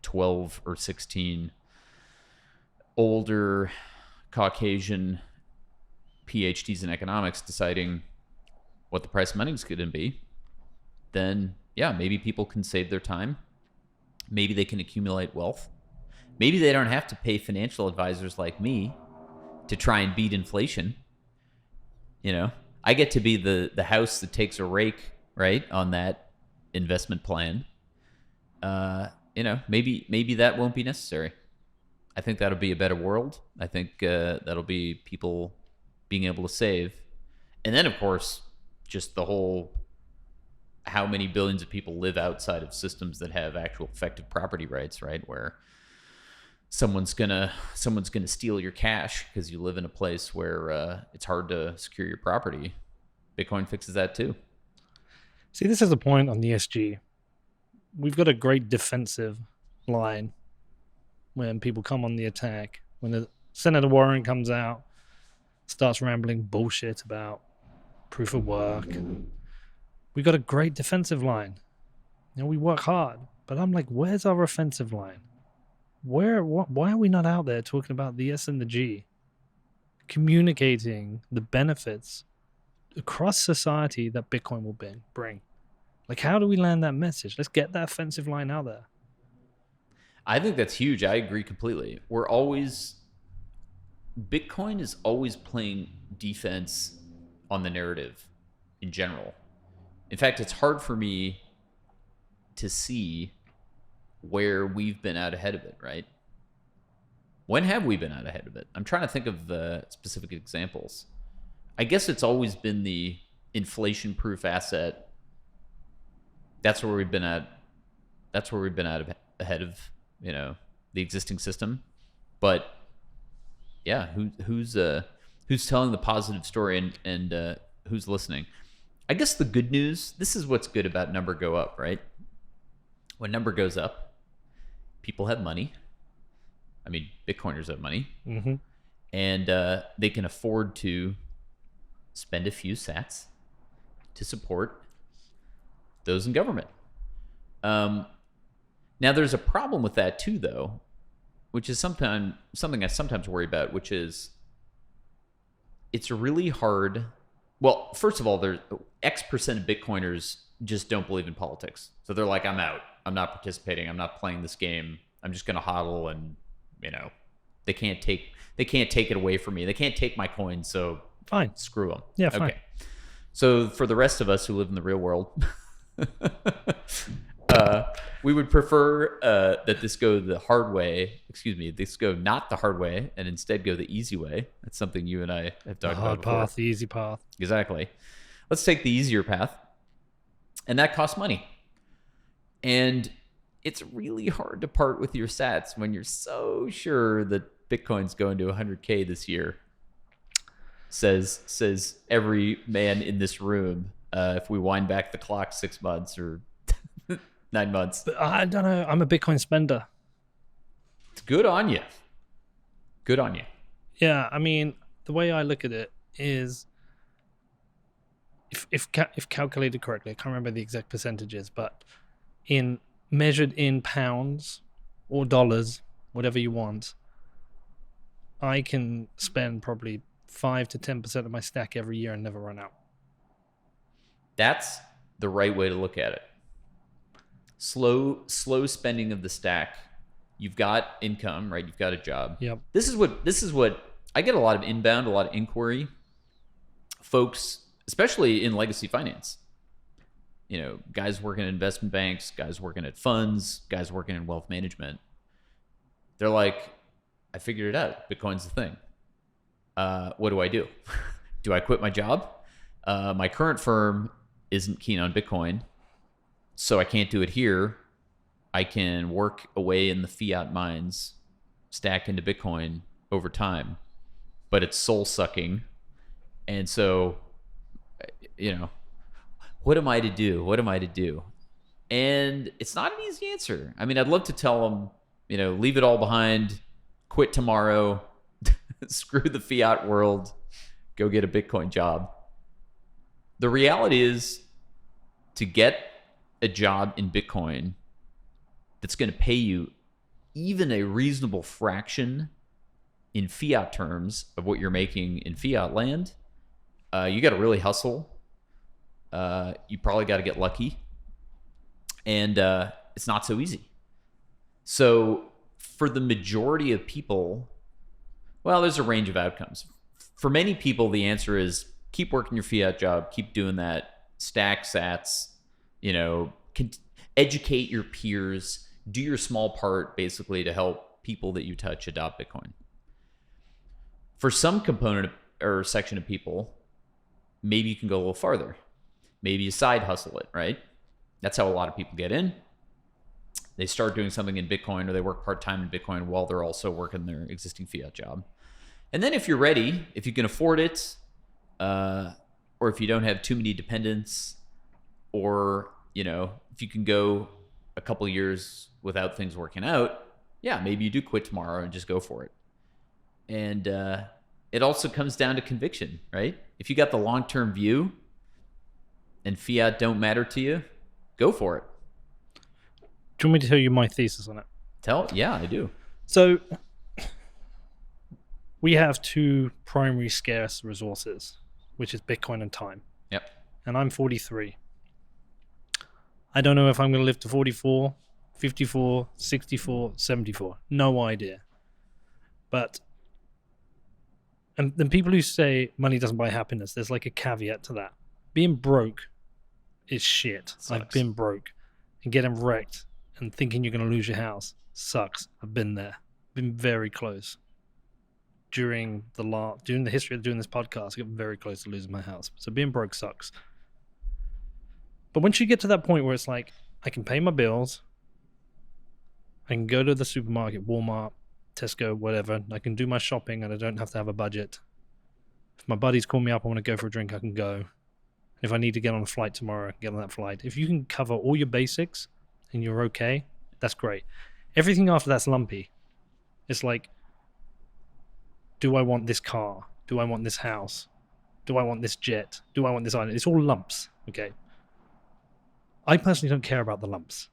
12 or 16 older Caucasian PhDs in economics deciding what the price of money is going to be, then maybe people can save their time. Maybe they can accumulate wealth. Maybe they don't have to pay financial advisors like me to try and beat inflation. I get to be the house that takes a rake, right, on that investment plan. Maybe that won't be necessary. I think that'll be a better world. I think that'll be people being able to save. And then, of course, just the whole how many billions of people live outside of systems that have actual effective property rights, right? Where someone's gonna steal your cash because you live in a place where it's hard to secure your property. Bitcoin fixes that too. See, this is a point on the SG. We've got a great defensive line when people come on the attack. When the Senator Warren comes out, starts rambling bullshit about proof of work. We've got a great defensive line. We work hard, but I'm like, where's our offensive line? Why are we not out there talking about the S and the G? Communicating the benefits across society that Bitcoin will bring. Like, how do we land that message? Let's get that offensive line out there. I think that's huge. I agree completely. Bitcoin is always playing defense on the narrative in general. In fact, it's hard for me to see where we've been out ahead of it, right? When have we been out ahead of it? I'm trying to think of specific examples. I guess it's always been the inflation-proof asset. That's where we've been at. That's where we've been ahead of the existing system. But who's telling the positive story and who's listening? I guess the good news. This is what's good about number go up, right? When number goes up, people have money. I mean, Bitcoiners have money, and they can afford to spend a few sats to support those in government. Now, there's a problem with that too, though, which is something I sometimes worry about, which is it's really hard. Well, first of all, there's X% of Bitcoiners just don't believe in politics. So they're like, I'm out. I'm not participating. I'm not playing this game. I'm just going to hodl, and they can't take it away from me. They can't take my coin. So fine, screw them. Yeah, fine. Okay. So for the rest of us who live in the real world, we would prefer that this go the hard way. Excuse me, this go not the hard way, and instead go the easy way. That's something you and I have talked about before. The hard path, the easy path. Exactly. Let's take the easier path, and that costs money. And it's really hard to part with your sats when you're so sure that Bitcoin's going to 100K this year. Says every man in this room. If we wind back the clock 6 months or 9 months, but I don't know. I'm a Bitcoin spender. Good on you. Good on you. Yeah, I mean, the way I look at it is, if calculated correctly, I can't remember the exact percentages, but measured in pounds or dollars, whatever you want, I can spend probably 5 to 10% of my stack every year and never run out. That's the right way to look at it. Slow spending of the stack You've got income, right? You've got a job. Yep. This is what I get a lot of inbound, a lot of inquiry. Folks, especially in legacy finance, guys working at investment banks, guys working at funds, guys working in wealth management. They're like, I figured it out. Bitcoin's the thing. What do I do? Do I quit my job? My current firm isn't keen on Bitcoin, so I can't do it here. I can work away in the fiat mines, stack into Bitcoin over time, but it's soul sucking. And so, what am I to do? What am I to do? And it's not an easy answer. I mean, I'd love to tell them, leave it all behind, quit tomorrow, screw the fiat world, go get a Bitcoin job. The reality is, to get a job in Bitcoin that's going to pay you even a reasonable fraction in fiat terms of what you're making in fiat land, you got to really hustle. You probably got to get lucky. And it's not so easy. So for the majority of people, well, there's a range of outcomes. For many people, the answer is keep working your fiat job, keep doing that, stack sats, educate your peers, do your small part basically to help people that you touch adopt Bitcoin. For some component or section of people, maybe you can go a little farther. Maybe you side hustle it, right? That's how a lot of people get in. They start doing something in Bitcoin, or they work part-time in Bitcoin while they're also working their existing fiat job. And then if you're ready, if you can afford it, or if you don't have too many dependents, or, if you can go a couple years without things working out, yeah, maybe you do quit tomorrow and just go for it. And it also comes down to conviction, right? If you got the long-term view and fiat don't matter to you, go for it. Do you want me to tell you my thesis on it? Yeah, I do. So we have two primary scarce resources, which is Bitcoin and time. Yep. And I'm 43. I don't know if I'm going to live to 44, 54, 64, 74. No idea. But, and then people who say money doesn't buy happiness, there's like a caveat to that. Being broke is shit. Sucks. I've been broke. And getting wrecked and thinking you're going to lose your house sucks. I've been there. Been very close. During the history of doing this podcast, I got very close to losing my house. So being broke sucks. But once you get to that point where it's like, I can pay my bills, I can go to the supermarket, Walmart, Tesco, whatever, I can do my shopping and I don't have to have a budget. If my buddies call me up, I want to go for a drink, I can go. If I need to get on a flight tomorrow, I can get on that flight. If you can cover all your basics and you're okay, that's great. Everything after that's lumpy. It's like, do I want this car? Do I want this house? Do I want this jet? Do I want this island? It's all lumps, okay? I personally don't care about the lumps.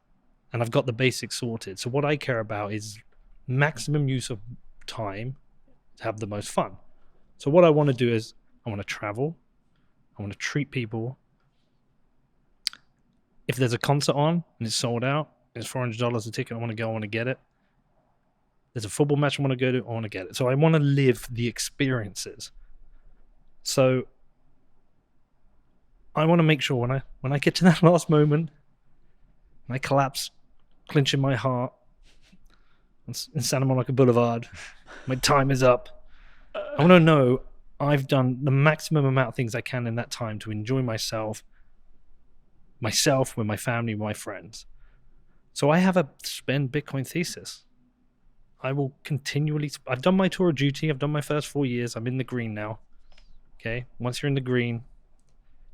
And I've got the basics sorted. So what I care about is maximum use of time to have the most fun. So what I want to do is I want to travel. I want to treat people. If there's a concert on and it's sold out, it's $400 a ticket, I want to go, I want to get it. There's a football match I want to go to, I want to get it. So I want to live the experiences. So I want to make sure when I get to that last moment, and I collapse, clenching my heart in Santa Monica Boulevard, my time is up. I want to know I've done the maximum amount of things I can in that time to enjoy myself with my family, my friends. So I have a spend Bitcoin thesis. I will continually... I've done my tour of duty. I've done my first 4 years. I'm in the green now. Okay? Once you're in the green,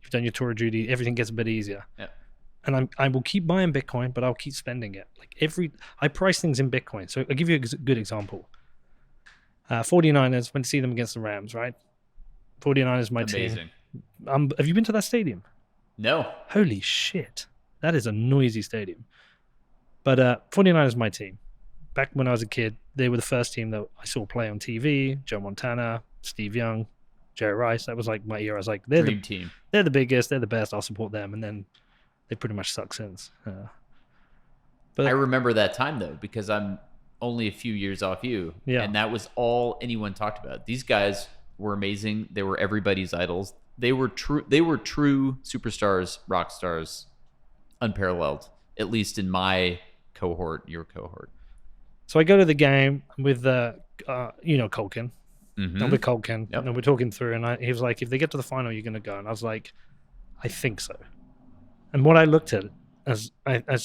you've done your tour of duty, everything gets a bit easier. Yep. And I will keep buying Bitcoin, but I'll keep spending it. I price things in Bitcoin. So I'll give you a good example. 49ers, went to see them against the Rams, right? 49ers, my Amazing. team. Have you been to that stadium? No. Holy shit. That is a noisy stadium. But 49ers, my team. Back when I was a kid, they were the first team that I saw play on TV. Joe Montana, Steve Young, Jerry Rice. That was like my era. I was like, Dream team. They're the biggest, they're the best, I'll support them. And then they pretty much suck since. But I remember that time though, because I'm only a few years off you. Yeah. And that was all anyone talked about. These guys were amazing. They were everybody's idols. They were true superstars, rock stars, unparalleled, at least in my cohort, your cohort. So I go to the game with Colkin. Mm-hmm. And with Colkin, Yep. and we're talking through, and he was like, "If they get to the final, you're going to go." And I was like, "I think so." And what I looked at as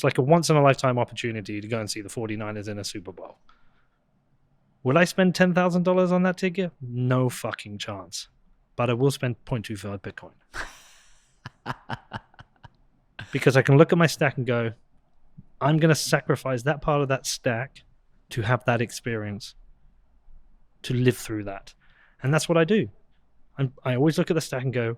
like a once in a lifetime opportunity to go and see the 49ers in a Super Bowl. Will I spend $10,000 on that ticket? No fucking chance. But I will spend 0.25 Bitcoin. Because I can look at my stack and go, I'm going to sacrifice that part of that stack to have that experience, to live through that. And that's what I do. I always look at the stack and go,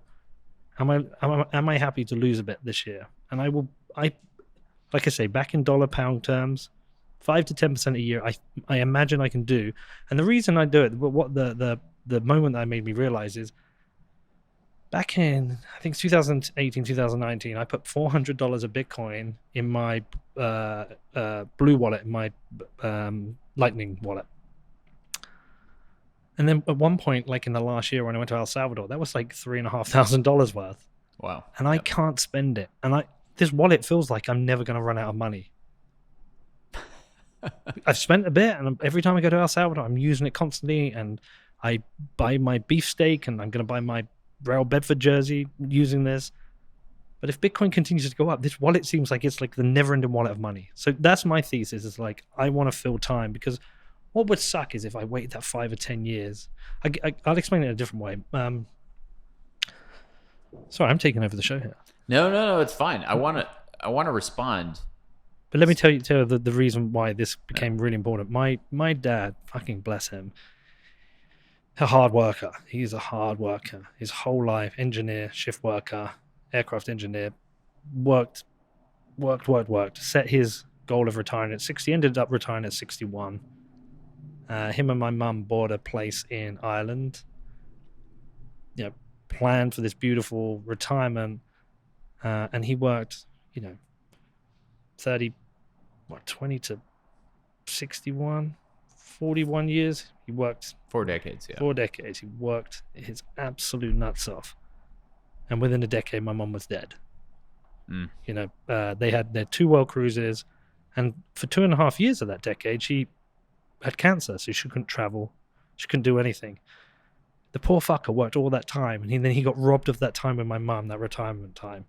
am I happy to lose a bit this year? And like I say, back in dollar pound terms, 5 to 10% a year, I imagine I can do. And the reason I do it, what the moment that made me realize is, back in, I think 2018, 2019, I put $400 of Bitcoin in my Blue wallet, in my Lightning wallet. And then at one point, like in the last year when I went to El Salvador, that was like $3,500 worth. Wow. And I can't spend it. And this wallet feels like I'm never going to run out of money. I've spent a bit, and every time I go to El Salvador, I'm using it constantly. And I buy my beefsteak, and I'm going to buy my Real Bedford jersey using this. But if Bitcoin continues to go up, this wallet seems like it's like the never-ending wallet of money. So that's my thesis. Is like, I want to fill time, because what would suck is if I waited that 5 or 10 years. I'll explain it in a different way. Sorry, I'm taking over the show here. No, it's fine. I want to respond. But let me tell you the reason why this became really important. My dad, fucking bless him, a hard worker. He's a hard worker. His whole life, engineer, shift worker, aircraft engineer, worked, set his goal of retiring at 60, ended up retiring at 61. Him and my mum bought a place in Ireland, planned for this beautiful retirement, and he worked, 20 to 61, 41 years. He worked 4 decades, yeah. 4 decades. He worked his absolute nuts off. And within a decade, my mum was dead. They had their 2 world cruises, and for 2.5 years of that decade, she had cancer, so she couldn't travel. She couldn't do anything. The poor fucker worked all that time, and then he got robbed of that time with my mum, that retirement time.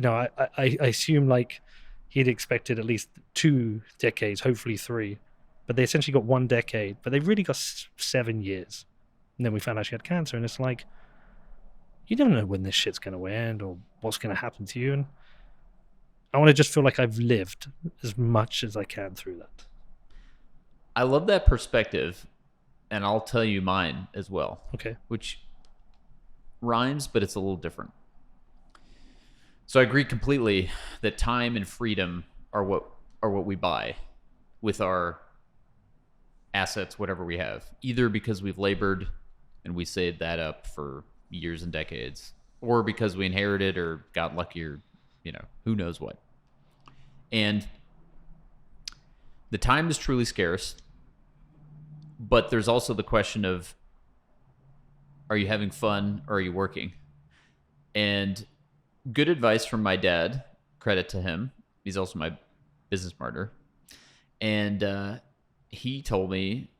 I assume like he'd expected at least 2 decades, hopefully 3, but they essentially got 1 decade, but they really got 7 years. And then we found out she had cancer, and it's like, you don't know when this shit's going to end or what's going to happen to you. And I want to just feel like I've lived as much as I can through that. I love that perspective, and I'll tell you mine as well. Okay. Which rhymes, but it's a little different. So I agree completely that time and freedom are what we buy with our assets, whatever we have, either because we've labored and we saved that up for years and decades, or because we inherited or got lucky, or who knows what. And the time is truly scarce, but there's also the question of, are you having fun or are you working? And good advice from my dad, credit to him. He's also my business partner. And he told me,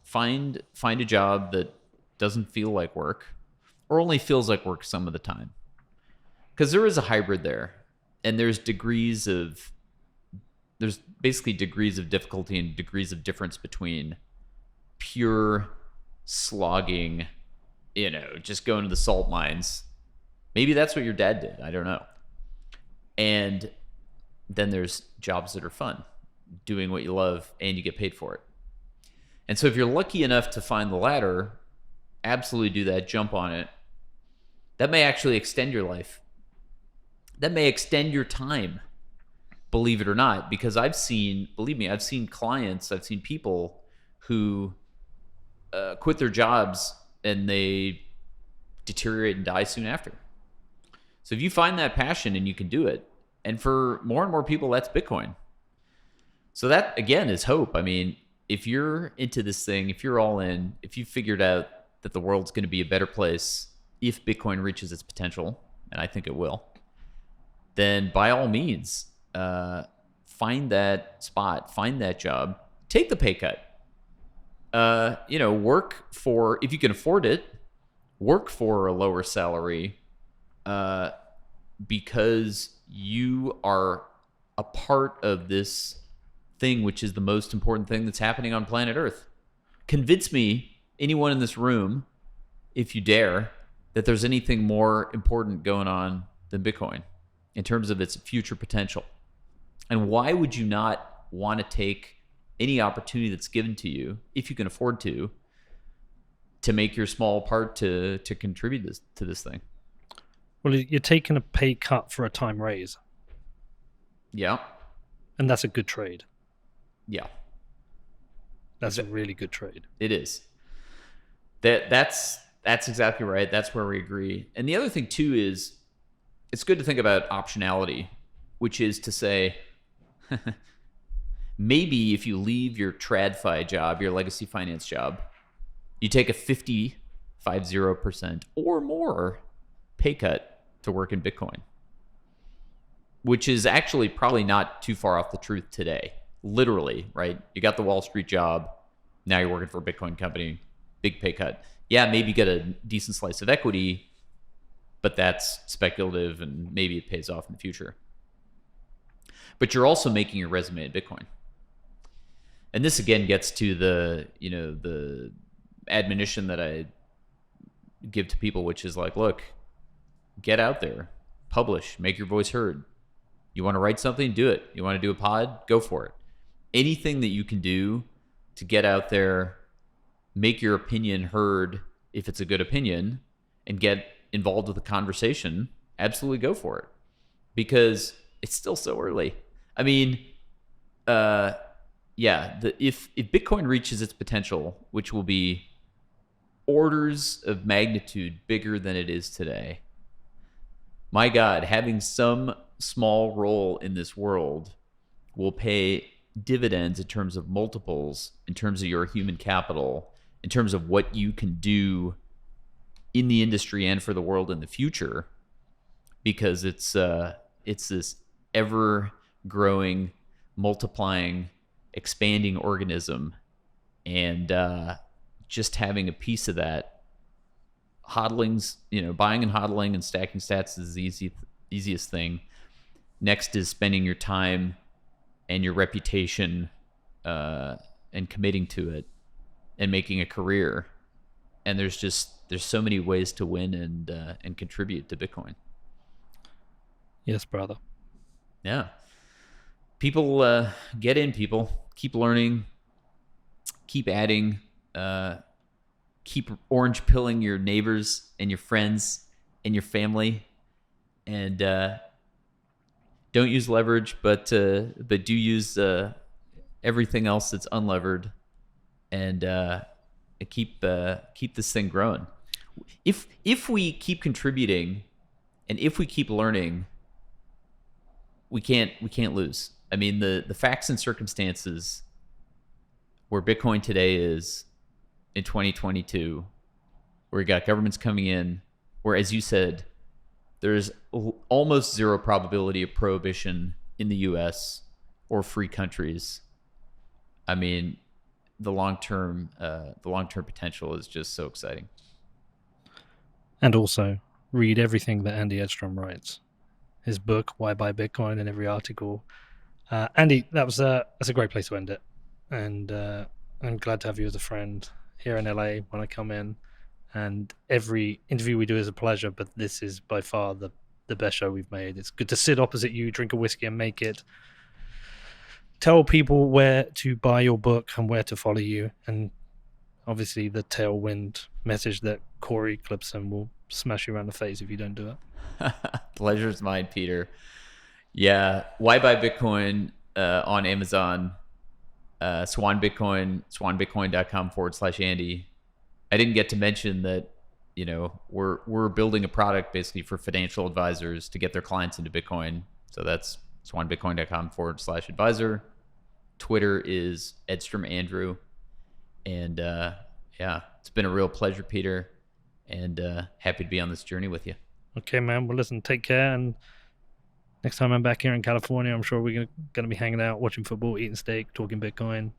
find a job that doesn't feel like work, or only feels like work some of the time. Because there is a hybrid there, and there's basically degrees of difficulty and degrees of difference between pure slogging, just going to the salt mines. Maybe that's what your dad did. I don't know. And then there's jobs that are fun, doing what you love, and you get paid for it. And so if you're lucky enough to find the latter, absolutely do that, jump on it. That may actually extend your life. That may extend your time, believe it or not, because I've seen clients, I've seen people who quit their jobs and they deteriorate and die soon after. So if you find that passion and you can do it, and for more and more people, that's Bitcoin. So that again is hope. I mean, if you're into this thing, if you're all in, if you figured out that the world's going to be a better place if Bitcoin reaches its potential, and I think it will, then by all means, find that spot, find that job, take the pay cut. Work for, if you can afford it, work for a lower salary, because you are a part of this thing, which is the most important thing that's happening on planet Earth. Convince me, anyone in this room, if you dare, that there's anything more important going on than Bitcoin in terms of its future potential. And why would you not want to take any opportunity that's given to you, if you can afford to make your small part to contribute to this thing? Well, you're taking a pay cut for a time raise. Yeah. And that's a good trade. Yeah. That's a really good trade. It is. That's exactly right. That's where we agree. And the other thing too is, it's good to think about optionality, which is to say, maybe if you leave your TradFi job, your legacy finance job, you take a 50% or more pay cut to work in Bitcoin, which is actually probably not too far off the truth today. Literally, right? You got the Wall Street job. Now you're working for a Bitcoin company, big pay cut. Yeah, maybe you get a decent slice of equity, but that's speculative and maybe it pays off in the future. But you're also making your resume in Bitcoin. And this again gets to the admonition that I give to people, which is like, look, get out there, publish, make your voice heard. You want to write something, do it. You want to do a pod, go for it. Anything that you can do to get out there, make your opinion heard if it's a good opinion, and get involved with the conversation, absolutely go for it. Because it's still so early. I mean, if Bitcoin reaches its potential, which will be orders of magnitude bigger than it is today, my God, having some small role in this world will pay dividends in terms of multiples, in terms of your human capital, in terms of what you can do in the industry and for the world in the future, because it's this ever growing, multiplying, expanding organism, and just having a piece of that, hodling's, buying and hodling and stacking stats is the easiest thing. Next is spending your time and your reputation and committing to it and making a career. And there's so many ways to win and contribute to Bitcoin. Yes, brother. Yeah. People, get in, people. Keep learning. Keep adding. Keep orange pilling your neighbors and your friends and your family. And don't use leverage, but do use everything else that's unlevered, and keep this thing growing. If we keep contributing, and if we keep learning, we can't lose. I mean, the facts and circumstances where Bitcoin today is in 2022, where you got governments coming in, where, as you said, there's almost zero probability of prohibition in the U.S. or free countries. I mean, the long-term potential is just so exciting. And also, read everything that Andy Edstrom writes. His book, Why Buy Bitcoin, and every article. Andy, that's a great place to end it. And I'm glad to have you as a friend here in LA when I come in. And every interview we do is a pleasure, but this is by far the best show we've made. It's good to sit opposite you, drink a whiskey, and make it. Tell people where to buy your book and where to follow you. And obviously the tailwind message that Corey Clipson will smash you around the face if you don't do it. Pleasure's mine, Peter. Yeah. Why Buy Bitcoin on Amazon, Swan Bitcoin, swanbitcoin.com/Andy. I didn't get to mention that, we're building a product basically for financial advisors to get their clients into Bitcoin. So that's swanbitcoin.com/advisor. Twitter is Edstrom Andrew. And yeah, it's been a real pleasure, Peter, and happy to be on this journey with you. Okay, man. Well, listen, take care. And next time I'm back here in California, I'm sure we're going to be hanging out, watching football, eating steak, talking Bitcoin.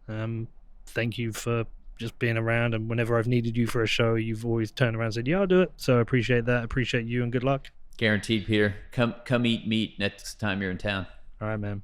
Thank you for just being around. And whenever I've needed you for a show, you've always turned around and said, yeah, I'll do it. So I appreciate that. Appreciate you, and good luck. Guaranteed, Peter. Come eat meat next time you're in town. All right, man.